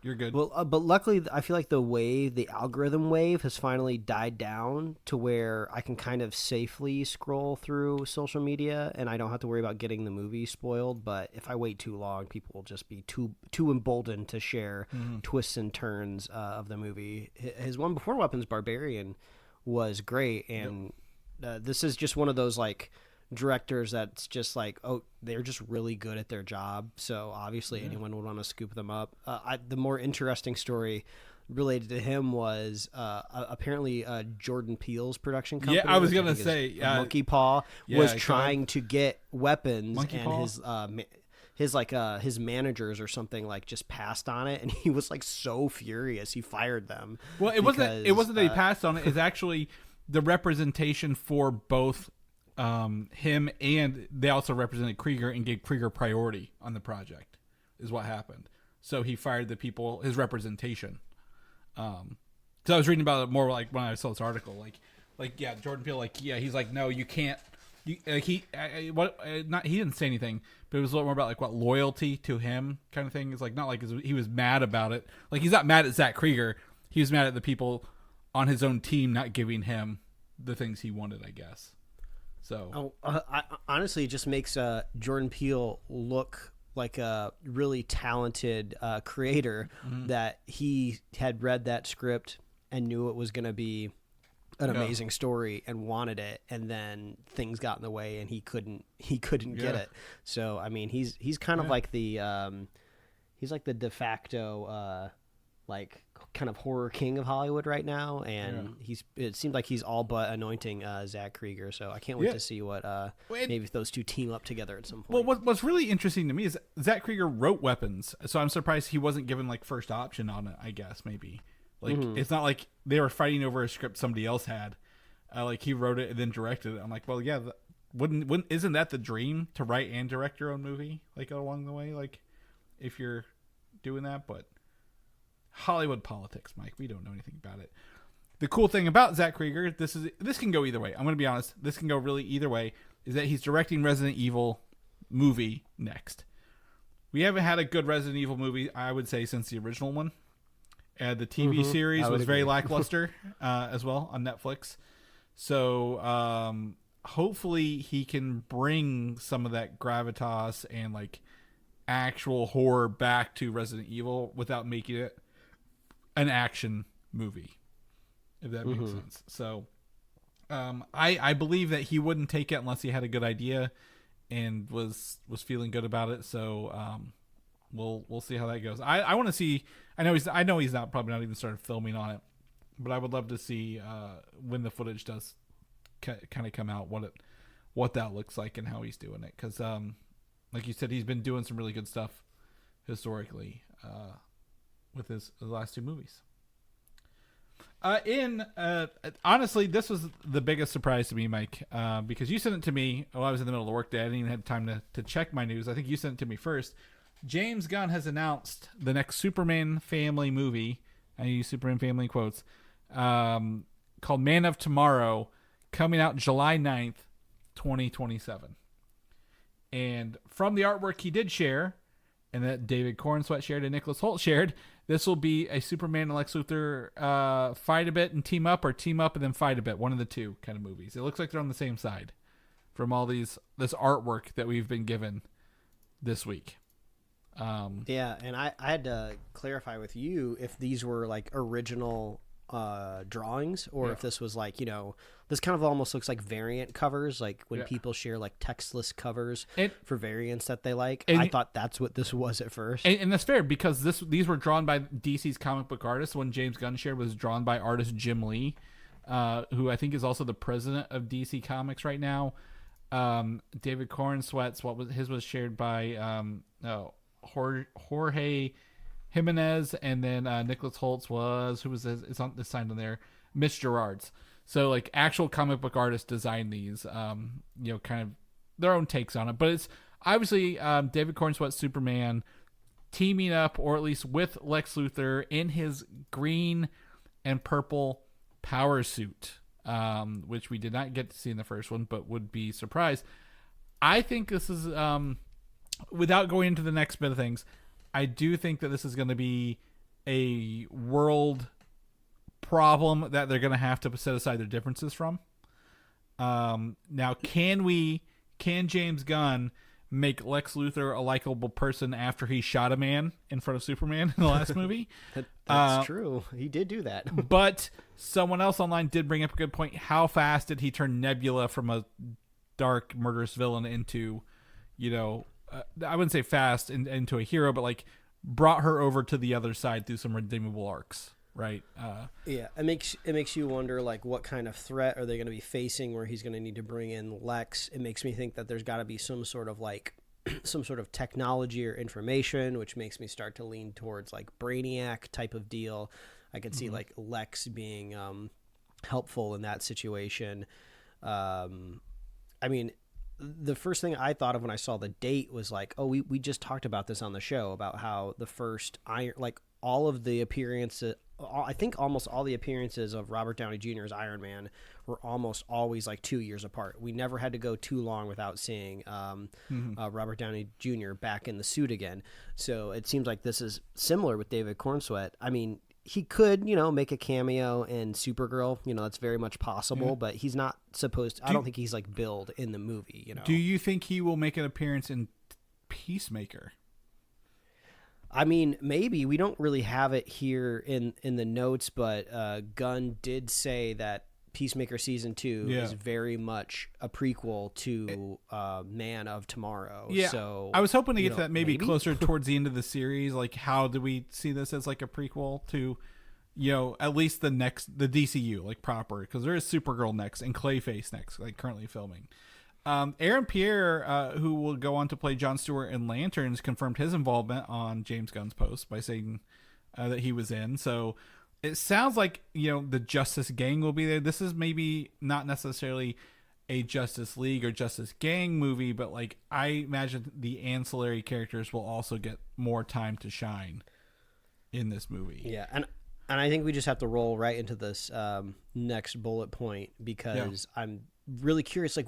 you're good. Well, but luckily, I feel like the algorithm wave has finally died down to where I can kind of safely scroll through social media, and I don't have to worry about getting the movie spoiled. But if I wait too long, people will just be too emboldened to share twists and turns of the movie. His one before Weapons, Barbarian, was great, and this is just one of those like directors that's just like, oh, they're just really good at their job, so obviously anyone would want to scoop them up. The more interesting story related to him was apparently Jordan Peele's production company. Yeah, I was gonna say Monkey Paw was trying to get Weapons, Monkey and Paw? his managers or something like just passed on it, and he was like so furious he fired them. Well, it wasn't that he passed on it. It's actually the representation for both him, and they also represented Krieger and gave Krieger priority on the project is what happened. So he fired the people, his representation. So I was reading about it more like when I saw this article, like like yeah, Jordan Peele, like yeah, he's like no, you can't. He didn't say anything, but it was a little more about like what loyalty to him kind of thing. It's like not like he was mad about it. Like he's not mad at Zach Krieger. He was mad at the people on his own team not giving him the things he wanted, I guess. So honestly, it just makes Jordan Peele look like a really talented creator, that he had read that script and knew it was going to be an amazing story and wanted it, and then things got in the way and he couldn't get it. So I mean, he's kind of like the he's like the de facto like kind of horror king of Hollywood right now, and it seems like he's all but anointing Zach Krieger. So I can't wait to see what maybe if those two team up together at some point. Well, what's really interesting to me is Zach Krieger wrote Weapons, so I'm surprised he wasn't given like first option on it. I guess maybe. Like it's not like they were fighting over a script somebody else had. Like he wrote it and then directed it. I'm like, well, yeah, isn't that the dream to write and direct your own movie? Like along the way, like if you're doing that, but Hollywood politics, Mike, we don't know anything about it. The cool thing about Zach Krieger, this can go either way. I'm going to be honest. This can go really either way. Is that he's directing Resident Evil movie next. We haven't had a good Resident Evil movie, I would say, since the original one. The TV series was very lackluster as well on Netflix. So hopefully he can bring some of that gravitas and like actual horror back to Resident Evil without making it an action movie, if that makes sense. So I believe that he wouldn't take it unless he had a good idea and was feeling good about it. So we'll see how that goes. I want to see. I know he's not probably not even started filming on it, but I would love to see when the footage does kind of come out what that looks like and how he's doing it. Because like you said, he's been doing some really good stuff historically with his last two movies. Honestly, this was the biggest surprise to me, Mike, because you sent it to me while I was in the middle of the workday. I didn't even have time to check my news. I think you sent it to me first. James Gunn has announced the next Superman family movie. I use Superman family in quotes, called Man of Tomorrow, coming out July 9th, 2027. And from the artwork he did share, and that David Cornsweet shared and Nicholas Hoult shared, this will be a Superman and Lex Luthor fight a bit and team up, or team up and then fight a bit. One of the two kind of movies. It looks like they're on the same side from all this artwork that we've been given this week. Yeah, and I had to clarify with you if these were like original drawings, or if this was like, this kind of almost looks like variant covers, like when people share like textless covers for variants that they like. I thought that's what this was at first. And that's fair, because these were drawn by DC's comic book artist. When James Gunn shared was drawn by artist Jim Lee, who I think is also the president of DC Comics right now. David Cornsweet's, his was shared by Jorge Jimenez, and then Nicholas Holtz it's signed on there, Mitch Gerard's. So like actual comic book artists designed these, kind of their own takes on it. But it's obviously David Cornsweet's Superman teaming up, or at least with Lex Luthor in his green and purple power suit, which we did not get to see in the first one, but would be surprised. I think this is, without going into the next bit of things, I do think that this is going to be a world problem that they're going to have to set aside their differences from. Now, can James Gunn make Lex Luthor a likable person after he shot a man in front of Superman in the last movie? That's true. He did do that. But someone else online did bring up a good point. How fast did he turn Nebula from a dark, murderous villain into, I wouldn't say fast into a hero, but like brought her over to the other side through some redeemable arcs, right? Yeah, it makes you wonder, like, what kind of threat are they going to be facing where he's going to need to bring in Lex. It makes me think that there's got to be some sort of technology or information, which makes me start to lean towards like Brainiac type of deal. I could see like Lex being helpful in that situation. I mean, the first thing I thought of when I saw the date was like, oh, we just talked about this on the show, about how the first all of the appearances, I think almost all the appearances of Robert Downey Jr. as Iron Man were almost always like 2 years apart. We never had to go too long without seeing Robert Downey Jr. back in the suit again. So it seems like this is similar with David Cornsweet. I mean, he could, make a cameo in Supergirl. That's very much possible, but he's not supposed to. I don't think he's like billed in the movie. Do you think he will make an appearance in Peacemaker? I mean, maybe. We don't really have it here in the notes, but Gunn did say that Peacemaker Season 2 is very much a prequel to Man of Tomorrow. Yeah, so I was hoping to get to that maybe closer towards the end of the series. Like, how do we see this as like a prequel to, at least the DCU, like proper? Because there is Supergirl next and Clayface next, like currently filming. Aaron Pierre, who will go on to play Jon Stewart in Lanterns, confirmed his involvement on James Gunn's post by saying that he was in. So it sounds like, the Justice Gang will be there. This is maybe not necessarily a Justice League or Justice Gang movie, but like I imagine the ancillary characters will also get more time to shine in this movie. Yeah, and I think we just have to roll right into this next bullet point because I'm really curious, like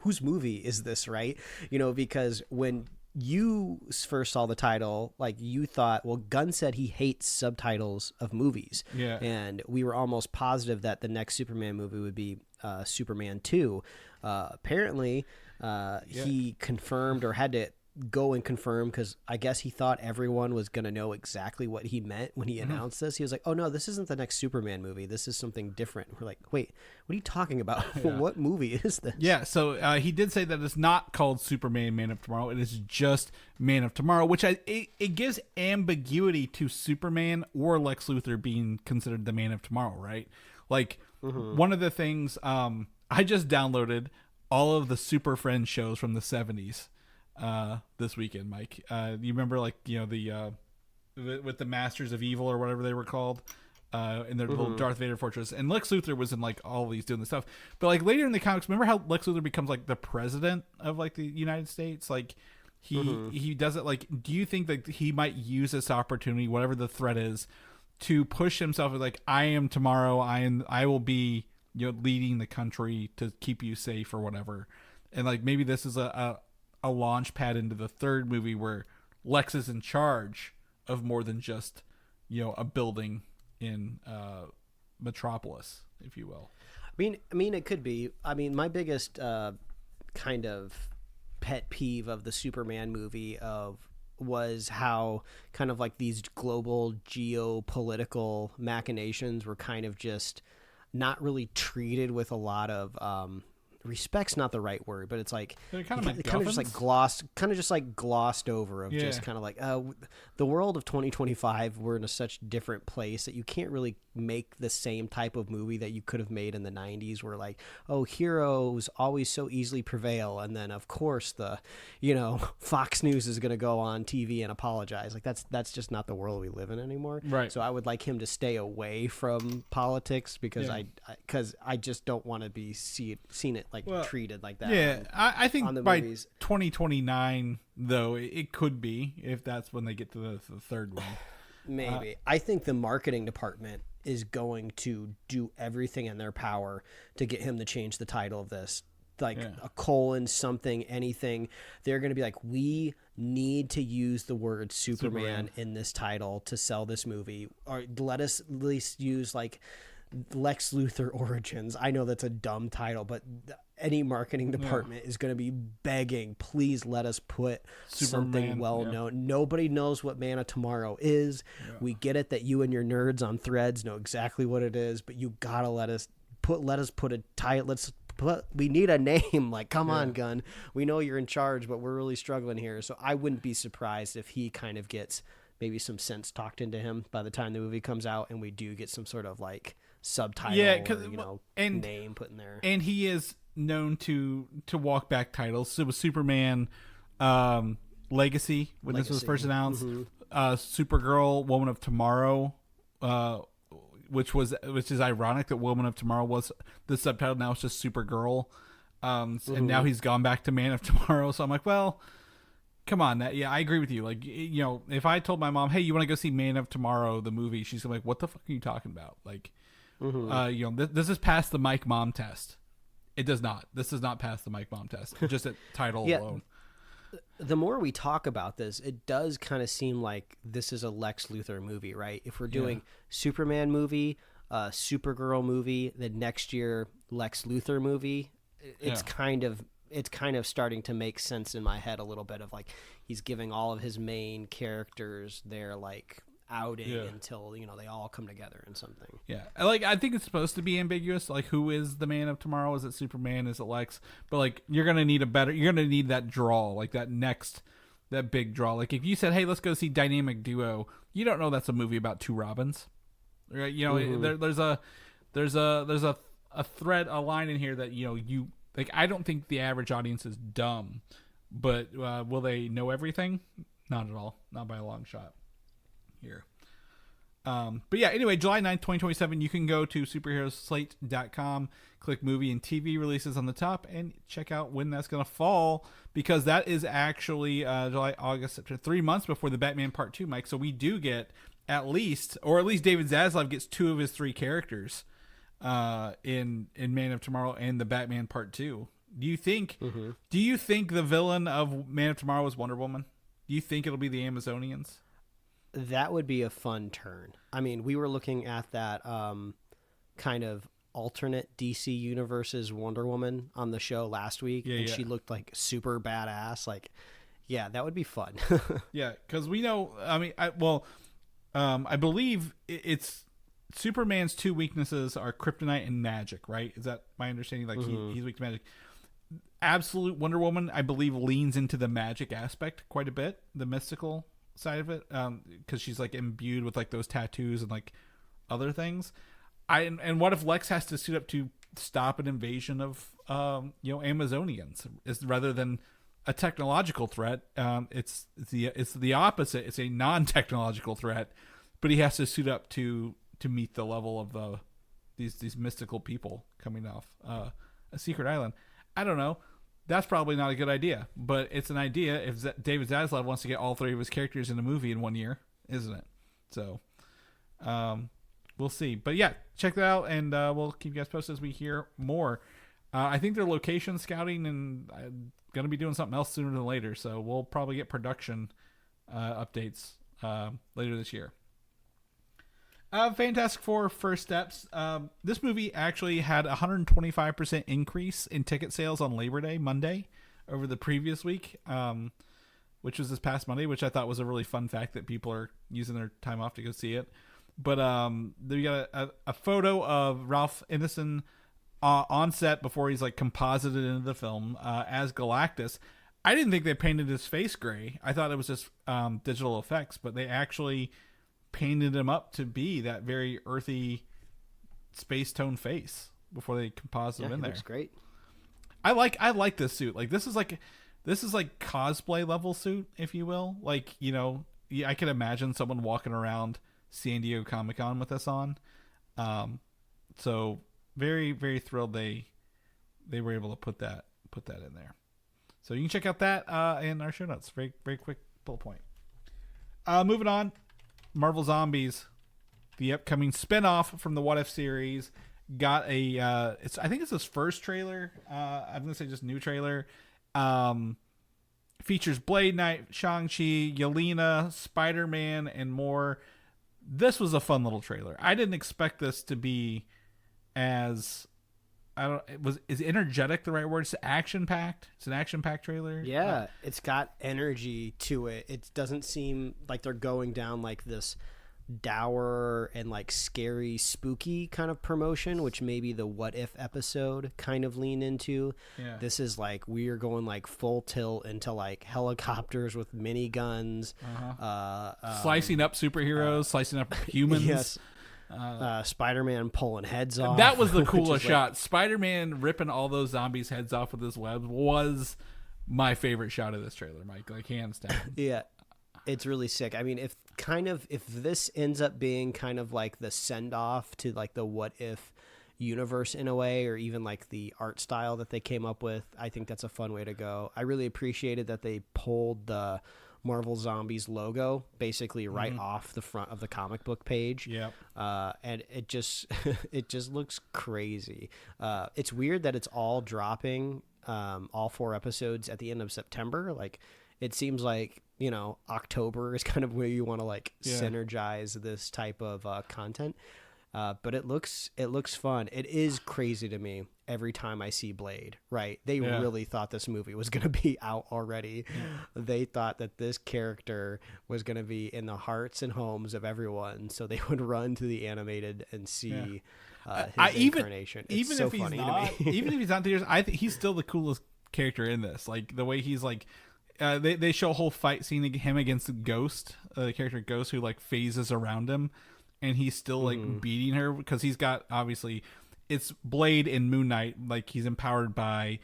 whose movie is this, right? Because when you first saw the title, like you thought, well, Gunn said he hates subtitles of movies. Yeah. And we were almost positive that the next Superman movie would be Superman 2. Apparently, he confirmed or had to go and confirm because I guess he thought everyone was going to know exactly what he meant when he announced this. He was like, oh, no, this isn't the next Superman movie. This is something different. We're like, wait, what are you talking about? What movie is this? Yeah, so he did say that it's not called Superman Man of Tomorrow. It is just Man of Tomorrow, which it gives ambiguity to Superman or Lex Luthor being considered the Man of Tomorrow, right? Like, one of the things, I just downloaded all of the Super Friends shows from the 70s. This weekend, Mike. You remember, like, the with the Masters of Evil or whatever they were called, in their little Darth Vader fortress, and Lex Luthor was in like all these doing this stuff. But like later in the comics, remember how Lex Luthor becomes like the president of like the United States? Like he does it. Like, do you think that he might use this opportunity, whatever the threat is, to push himself? Like, I am tomorrow. I will be leading the country to keep you safe or whatever. And like maybe this is a launch pad into the third movie where Lex is in charge of more than just, a building in Metropolis, if you will. I mean, it could be. I mean, my biggest kind of pet peeve of the Superman movie was how kind of like these global geopolitical machinations were kind of just not really treated with a lot of respect's not the right word, but it's like kind of just like glossed over of just kind of like the world of 2025, we're in such different place that you can't really make the same type of movie that you could have made in the 90s where like, oh, heroes always so easily prevail, and then of course the Fox News is going to go on TV and apologize. Like that's just not the world we live in anymore. Right. So I would like him to stay away from politics because I just don't want to be seen it like treated like that. Yeah, I think by movies. 2029 though it could be, if that's when they get to the third one. Maybe. I think the marketing department is going to do everything in their power to get him to change the title of this. Like a colon, something, anything. They're going to be like, we need to use the word Superman in this title to sell this movie. Or let us at least use like Lex Luthor Origins. I know that's a dumb title, but any marketing department is going to be begging, please let us put something well-known. Nobody knows what Man of Tomorrow is. We get it that you and your nerds on Threads know exactly what it is, but you got to let us put a title. We need a name. Like, come on, Gunn. We know you're in charge, but we're really struggling here. So I wouldn't be surprised if he kind of gets maybe some sense talked into him by the time the movie comes out and we do get some sort of like subtitle or, name put in there. And he is known to walk back titles. So it was Superman Legacy when this was first announced. Supergirl Woman of Tomorrow, which is ironic that Woman of Tomorrow was the subtitle. Now it's just Supergirl. And now he's gone back to Man of Tomorrow. So I'm like, well, come on. I agree with you. Like, if I told my mom, hey, you want to go see Man of Tomorrow, the movie, she's gonna be like, what the fuck are you talking about? Like, this is past the Mike Mom test. It does not. This does not pass the Mike Mom test. Just at title alone. The more we talk about this, it does kind of seem like this is a Lex Luthor movie, right? If we're doing Superman movie, Supergirl movie, the next year Lex Luthor movie, it's kind of starting to make sense in my head a little bit of like he's giving all of his main characters their like outing until they all come together in something. Yeah, like I think it's supposed to be ambiguous. Like, who is the Man of Tomorrow? Is it Superman? Is it Lex? But like, you're gonna need that draw, like that big draw. Like if you said, hey, let's go see Dynamic Duo, you don't know that's a movie about two Robins, right? There's a thread, a line in here that you like. I don't think the average audience is dumb, but will they know everything? Not at all, not by a long shot. Here. But yeah, anyway, July 9th, 2027, you can go to superheroslate.com, click movie and TV releases on the top, and check out when that's going to fall, because that is actually July, August, September, 3 months before the Batman Part 2, Mike. So we do get at least David Zaslav gets 2 of his 3 characters in Man of Tomorrow and the Batman Part 2. Do you think the villain of Man of Tomorrow is Wonder Woman? Do you think it'll be the Amazonians? That would be a fun turn. I mean, we were looking at that kind of alternate DC Universe's Wonder Woman on the show last week, and she looked like super badass. Like, yeah, that would be fun. Yeah, because we know. I mean, I believe it's Superman's 2 weaknesses are kryptonite and magic. Right? Is that my understanding? Like he's weak to magic. Absolute Wonder Woman, I believe, leans into the magic aspect quite a bit, the mystical side of it, because she's like imbued with like those tattoos and like other things. And what if Lex has to suit up to stop an invasion of Amazonians rather than a technological threat? It's the opposite. It's a non-technological threat, but he has to suit up to meet the level of these mystical people coming off a secret island. I don't know. That's probably not a good idea, but it's an idea if David Zaslav wants to get all 3 of his characters in a movie in 1 year, isn't it? So, we'll see. But yeah, check that out, and we'll keep you guys posted as we hear more. I think they're location scouting and going to be doing something else sooner than later, so we'll probably get production updates later this year. Fantastic Four First Steps. This movie actually had a 125% increase in ticket sales on Labor Day, Monday, over the previous week, which was this past Monday, which I thought was a really fun fact that people are using their time off to go see it. But we got a photo of Ralph Ineson on set before he's like composited into the film as Galactus. I didn't think they painted his face gray. I thought it was just digital effects, but they actually painted him up to be that very earthy space tone face before they composite him in there. Looks great. I like this suit. Like this is like cosplay level suit, if you will. Like, I can imagine someone walking around San Diego Comic-Con with this on. So very, very thrilled they were able to put that in there. So you can check out that in our show notes. Very, very quick bullet point. Moving on. Marvel Zombies, the upcoming spinoff from the What If series, got I think it's his first trailer. I'm gonna say just new trailer. Features Blade Knight, Shang-Chi, Yelena, Spider-Man, and more. This was a fun little trailer. I didn't expect this to be as is energetic the right word? It's action-packed. It's an action-packed trailer. Yeah, it's got energy to it. It doesn't seem like they're going down like this dour and like scary, spooky kind of promotion, which maybe the What If episode kind of lean into. Yeah. This is like we are going like full tilt into like helicopters with miniguns, slicing up superheroes, slicing up humans. Yes. Spider-Man pulling heads off. That was the coolest shot. Spider-Man ripping all those zombies' heads off with his webs was my favorite shot of this trailer, Mike. Like hands down. Yeah, it's really sick. I mean, if this ends up being kind of like the send off to like the What If universe in a way, or even like the art style that they came up with. I think that's a fun way to go. I really appreciated that they pulled the Marvel Zombies logo basically right off the front of the comic book page. Yep. And it just it just looks crazy. It's weird that it's all dropping all 4 episodes at the end of September. Like, it seems like, you know, October is kind of where you want to like synergize this type of content. But it looks fun. It is crazy to me every time I see Blade, right? They really thought this movie was going to be out already. Yeah. They thought that this character was going to be in the hearts and homes of everyone, so they would run to the animated and see his incarnation. Even if he's not, even if he's not theaters, I think he's still the coolest character in this. Like, the way he's like, they show a whole fight scene of him against the Ghost, the character Ghost, who like phases around him. And he's still like beating her because he's got, obviously, it's Blade and Moon Knight. Like, he's empowered by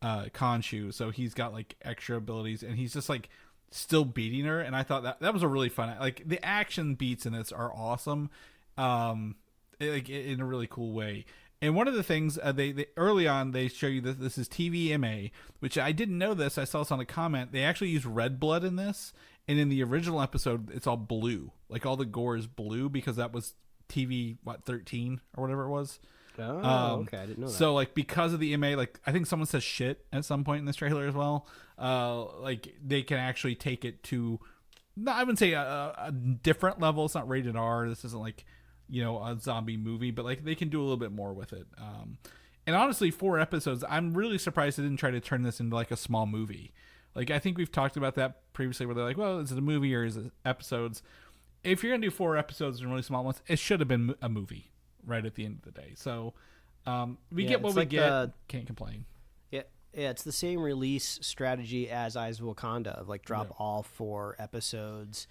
Khonshu, so he's got like extra abilities, and he's just like still beating her. And I thought that was a really fun. Like, the action beats in this are awesome, like in a really cool way. And one of the things they early on, they show you that this is TVMA, which I didn't know this. I saw this on a comment. They actually use red blood in this. And in the original episode, it's all blue. Like, all the gore is blue because that was TV, 13 or whatever it was. Oh, okay. I didn't know that. So, like, because of the MA, like, I think someone says shit at some point in this trailer as well. Like, they can actually take it to, I wouldn't say a different level. It's not rated R. This isn't like, you know, a zombie movie. But, like, they can do a little bit more with it. And honestly, 4 episodes, I'm really surprised they didn't try to turn this into, like, a small movie. Like, I think we've talked about that previously, where they're like, well, is it a movie or is it episodes? If you're going to do 4 episodes and really small ones, it should have been a movie right at the end of the day. So we get what we get. Can't complain. Yeah, it's the same release strategy as Eyes of Wakanda, of like drop all 4 episodes.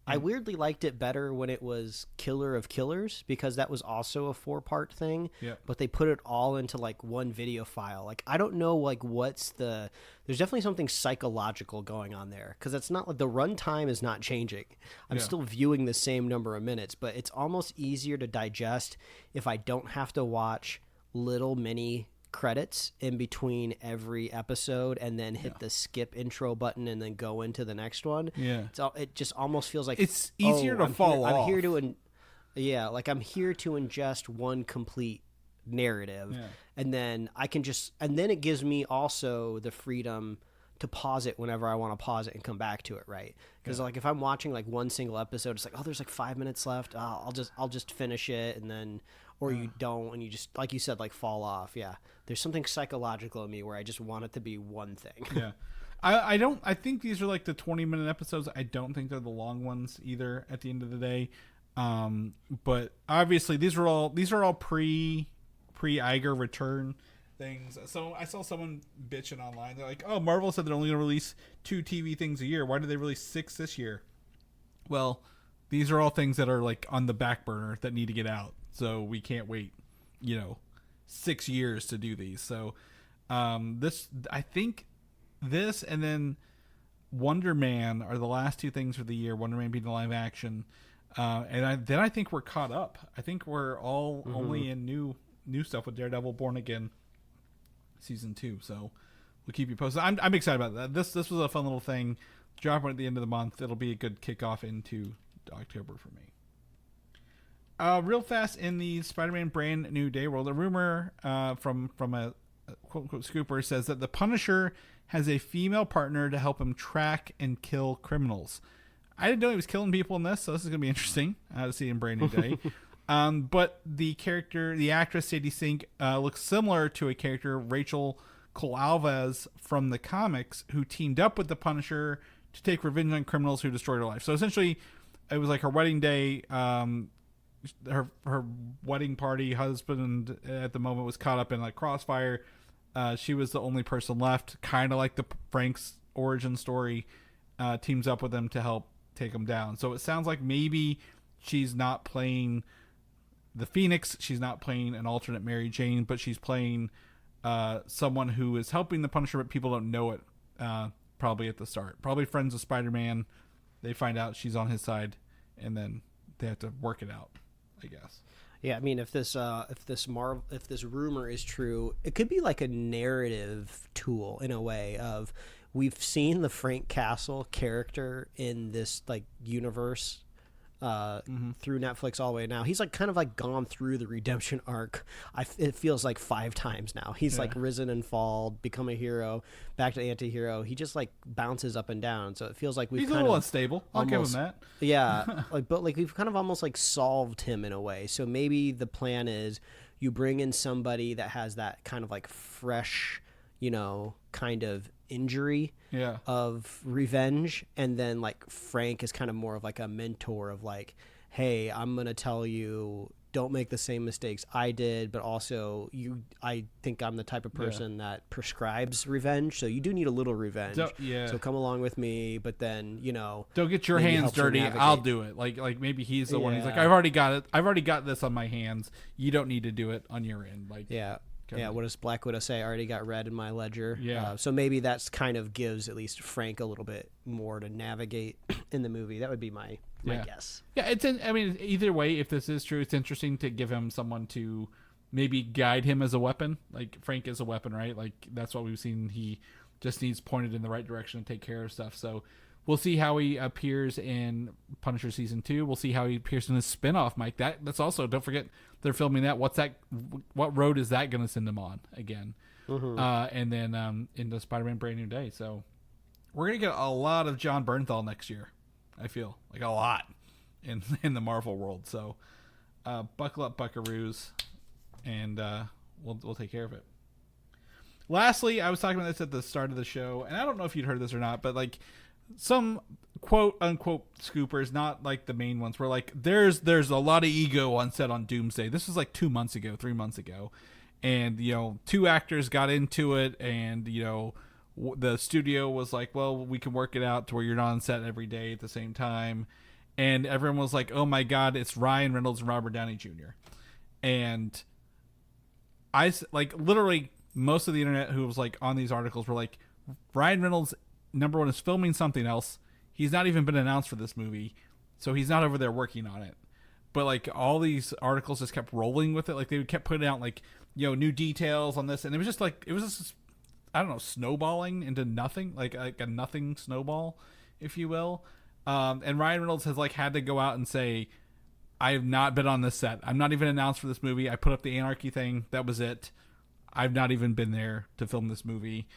I weirdly liked it better when it was Killer of Killers, because that was also a 4-part thing. Yeah. But they put it all into like one video file. Like, I don't know, like, there's definitely something psychological going on there, because it's not like the runtime is not changing. I'm still viewing the same number of minutes, but it's almost easier to digest if I don't have to watch little mini credits in between every episode and then hit the skip intro button and then go into the next one. It just almost feels like it's easier to fall off. I'm here to I'm here to ingest one complete narrative, and then I can and then it gives me also the freedom to pause it whenever I want to pause it and come back to it, right? Because like, if I'm watching like one single episode, it's like, oh, there's like 5 minutes left. I'll just finish it, and then, or you don't, and you just, like you said, like, fall off. Yeah, there's something psychological in me where I just want it to be one thing. Yeah, I think these are like the 20-minute episodes. I don't think they're the long ones either. At the end of the day, but obviously these are all pre Iger return things. So I saw someone bitching online. They're like, oh, Marvel said they're only going to release 2 TV things a year. Why did they release 6 this year? Well, these are all things that are like on the back burner that need to get out. So we can't wait, 6 years to do these. So I think this and then Wonder Man are the last 2 things for the year. Wonder Man being the live action. And I think we're caught up. I think we're all only in new stuff with Daredevil Born Again season 2, so we'll keep you posted. I'm excited about that. This was a fun little thing. Dropping at the end of the month. It'll be a good kickoff into October for me. Real fast in the Spider-Man brand new day world, a rumor from a quote-unquote scooper says that the Punisher has a female partner to help him track and kill criminals. I didn't know he was killing people in this, so this is going to be interesting to see in brand new day. But the actress Sadie Sink looks similar to a character, Rachel Cole-Alves from the comics, who teamed up with the Punisher to take revenge on criminals who destroyed her life. So essentially, it was like her wedding day. Her wedding party husband at the moment was caught up in like crossfire. She was the only person left, kind of like the Frank's origin story. Teams up with them to help take him down. So it sounds like maybe she's not playing the Phoenix, she's not playing an alternate Mary Jane, but she's playing someone who is helping the Punisher, but people don't know it probably at the start. Probably friends with Spider-Man. They find out she's on his side, and then they have to work it out, I guess. Yeah, I mean, if this rumor is true, it could be like a narrative tool in a way of we've seen the Frank Castle character in this like universe through Netflix all the way now. He's like kind of like gone through the redemption arc. It feels like 5 times now. He's like risen and fallen, become a hero, back to anti-hero. He just like bounces up and down. So it feels like he's a little unstable. I'll give him that. Yeah, but we've kind of almost like solved him in a way. So maybe the plan is you bring in somebody that has that kind of like fresh, kind of injury of revenge, and then like Frank is kind of more of like a mentor of like, hey, I'm gonna tell you don't make the same mistakes I did, but also I think I'm the type of person that prescribes revenge, so you do need a little revenge. So come along with me, but then don't get your hands dirty. I'll do it. Like maybe he's the one. He's like, I've already got it. I've already got this on my hands. You don't need to do it on your end. Like what does Black Widow say? I already got red in my ledger. So maybe that's kind of gives at least Frank a little bit more to navigate in the movie. That would be my guess. Yeah, I mean, either way, if this is true, it's interesting to give him someone to maybe guide him as a weapon. Like Frank is a weapon, right? Like that's what we've seen. He just needs pointed in the right direction to take care of stuff. So we'll see how he appears in Punisher Season 2. We'll see how he appears in the spinoff, Mike. That's also, don't forget, they're filming that. What road is that going to send him on again? And then into Spider-Man Brand New Day. So we're going to get a lot of John Bernthal next year, I feel. Like a lot in the Marvel world. So buckle up, buckaroos, and we'll take care of it. Lastly, I was talking about this at the start of the show, and I don't know if you'd heard this or not, but like some quote unquote scoopers, not like the main ones, were like, there's a lot of ego on set on Doomsday. This was like 3 months ago, and 2 actors got into it, and the studio was like, well, we can work it out to where you're not on set every day at the same time, and everyone was like, oh my god, it's Ryan Reynolds and Robert Downey Jr. And I like literally most of the internet who was like on these articles were like, Ryan Reynolds, number one, is filming something else. He's not even been announced for this movie, so he's not over there working on it. But like all these articles just kept rolling with it. Like they kept putting out like new details on this, and it was just I don't know, snowballing into nothing, like a nothing snowball, if you will. And Ryan Reynolds has like had to go out and say, I have not been on this set. I'm not even announced for this movie. I put up the Anarchy thing. That was it. I've not even been there to film this movie.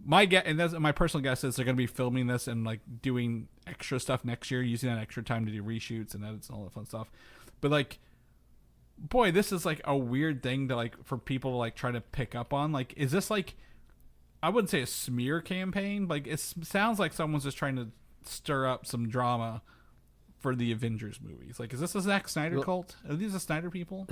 My guess, and that's my personal guess, is they're going to be filming this and like doing extra stuff next year, using that extra time to do reshoots and edits and all that fun stuff. But like, boy, this is like a weird thing to like for people to like try to pick up on. Like, is this like, I wouldn't say a smear campaign. Like, it sounds like someone's just trying to stir up some drama for the Avengers movies. Like, is this a Zack Snyder cult? Are these the Snyder people?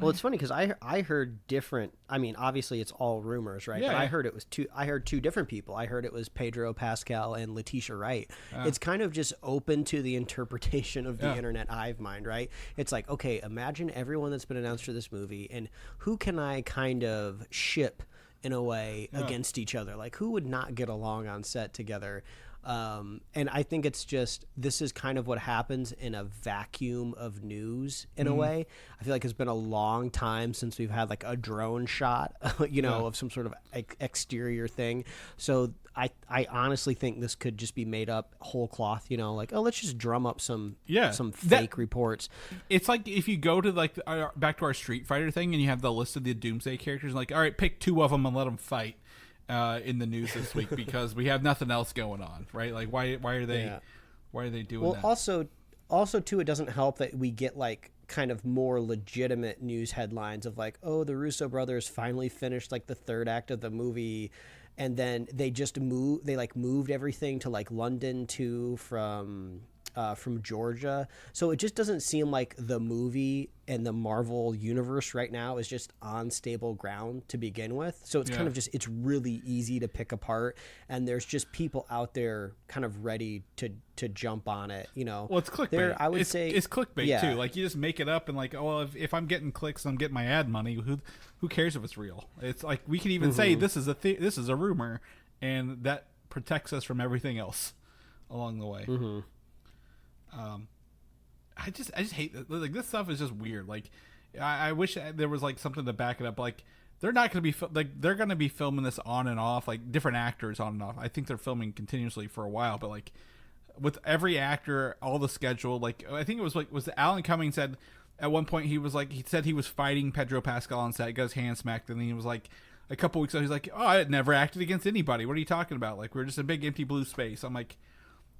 Well, it's funny because I heard different. I mean, obviously it's all rumors, right? Yeah, but I heard it was two. I heard 2 different people. I heard it was Pedro Pascal and Letitia Wright. It's kind of just open to the interpretation of the internet hive mind, right? It's like, okay, imagine everyone that's been announced for this movie, and who can I kind of ship in a way against each other? Like, who would not get along on set together? And I think it's just, this is kind of what happens in a vacuum of news in a way. I feel like it's been a long time since we've had like a drone shot, of some sort of exterior thing. So I honestly think this could just be made up whole cloth, like, oh, let's just drum up some fake reports. It's like if you go to like back to our Street Fighter thing and you have the list of the Doomsday characters, like, all right, pick 2 of them and let them fight. In the news this week because we have nothing else going on, right? Like, why are they doing that? Also too, it doesn't help that we get like kind of more legitimate news headlines of like, oh, the Russo brothers finally finished like the 3rd act of the movie, and then they just moved everything to like London from Georgia. So it just doesn't seem like the movie and the Marvel universe right now is just on stable ground to begin with. So it's kind of just, it's really easy to pick apart, and there's just people out there kind of ready to jump on it, Well, it's clickbait. I would say it's clickbait too. Like, you just make it up and like, oh, if I'm getting clicks, I'm getting my ad money. Who cares if it's real? It's like, we can even say this is a rumor, and that protects us from everything else along the way. I just hate like this stuff is just weird. Like I wish there was like something to back it up. Like they're not going to be they're going to be filming this on and off, like different actors on and off. I think they're filming continuously for a while, but like with every actor, all the schedule, like I think it was Alan Cumming said at one point he said he was fighting Pedro Pascal on set, got his hand smacked, and then he was like a couple weeks ago he's like, oh, I had never acted against anybody. What are you talking about? Like we're just a big empty blue space. I'm like,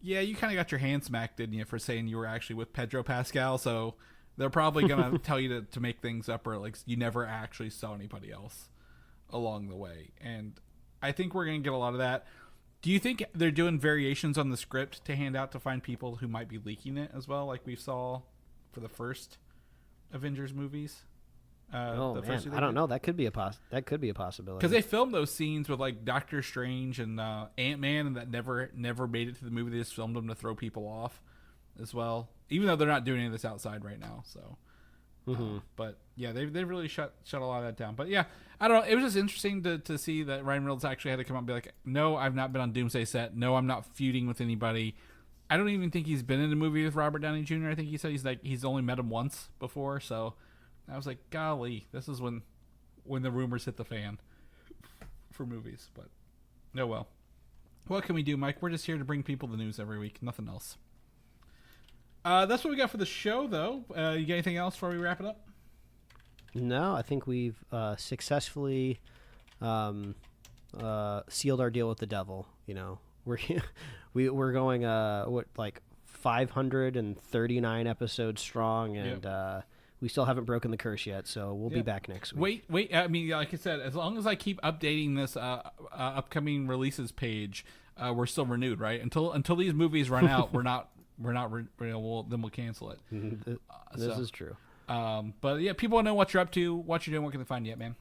yeah, you kind of got your hand smacked, didn't you, for saying you were actually with Pedro Pascal? So they're probably gonna tell you to make things up, or like you never actually saw anybody else along the way. And I think we're gonna get a lot of that. Do you think they're doing variations on the script to hand out to find people who might be leaking it as well, like we saw for the first Avengers movies? I don't know. That could be a possibility. Because they filmed those scenes with like Doctor Strange and Ant-Man, and that never made it to the movie. They just filmed them to throw people off as well, even though they're not doing any of this outside right now. So, but yeah, they really shut a lot of that down. But yeah, I don't know. It was just interesting to see that Ryan Reynolds actually had to come out and be like, no, I've not been on Doomsday set. No, I'm not feuding with anybody. I don't even think he's been in a movie with Robert Downey Jr. I think he said he's only met him once before. So I was like, golly, this is when the rumors hit the fan for movies. But no, well, what can we do, Mike? We're just here to bring people the news every week. Nothing else. That's what we got for the show, though. You got anything else before we wrap it up? No, I think we've successfully sealed our deal with the devil. You know, we're going 539 episodes strong, and we still haven't broken the curse yet. So we'll be back next week. Wait. I mean, like I said, as long as I keep updating this upcoming releases page, we're still renewed, right? Until these movies run out, then we'll cancel it. This is true. But yeah, people want to know what you're up to, what you're doing. What can they find you at, man?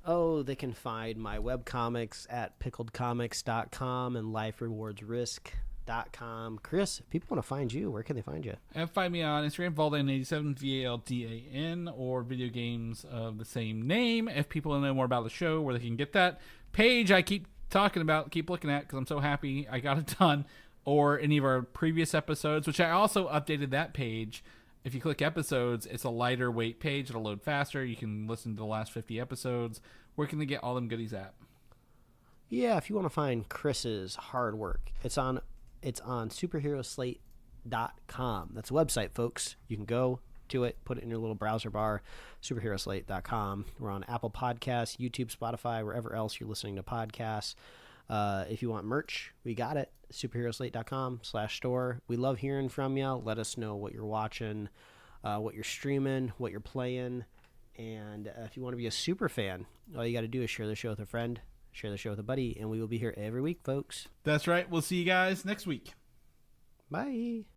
Oh, they can find my webcomics at pickledcomics.com and liferewardsrisk.com. Chris, if people want to find you, where can they find you? Find me on Instagram, Valdan87, VALDAN, or video games of the same name. If people want to know more about the show, where they can get that page I keep talking about, keep looking at, because I'm so happy I got it done, or any of our previous episodes, which I also updated that page. If you click episodes, it's a lighter weight page. It'll load faster. You can listen to the last 50 episodes. Where can they get all them goodies at? Yeah, if you want to find Chris's hard work, it's on superheroslate.com. That's a website, folks. You can go to it, put it in your little browser bar, superheroslate.com. We're on Apple Podcasts, YouTube, Spotify, wherever else you're listening to podcasts. If you want merch, we got it. superheroslate.com/store. We love hearing from you. Let us know what you're watching, what you're streaming, what you're playing. And if you want to be a super fan, all you got to do is share the show with a friend, share the show with a buddy, and we will be here every week, folks. That's right. We'll see you guys next week. Bye.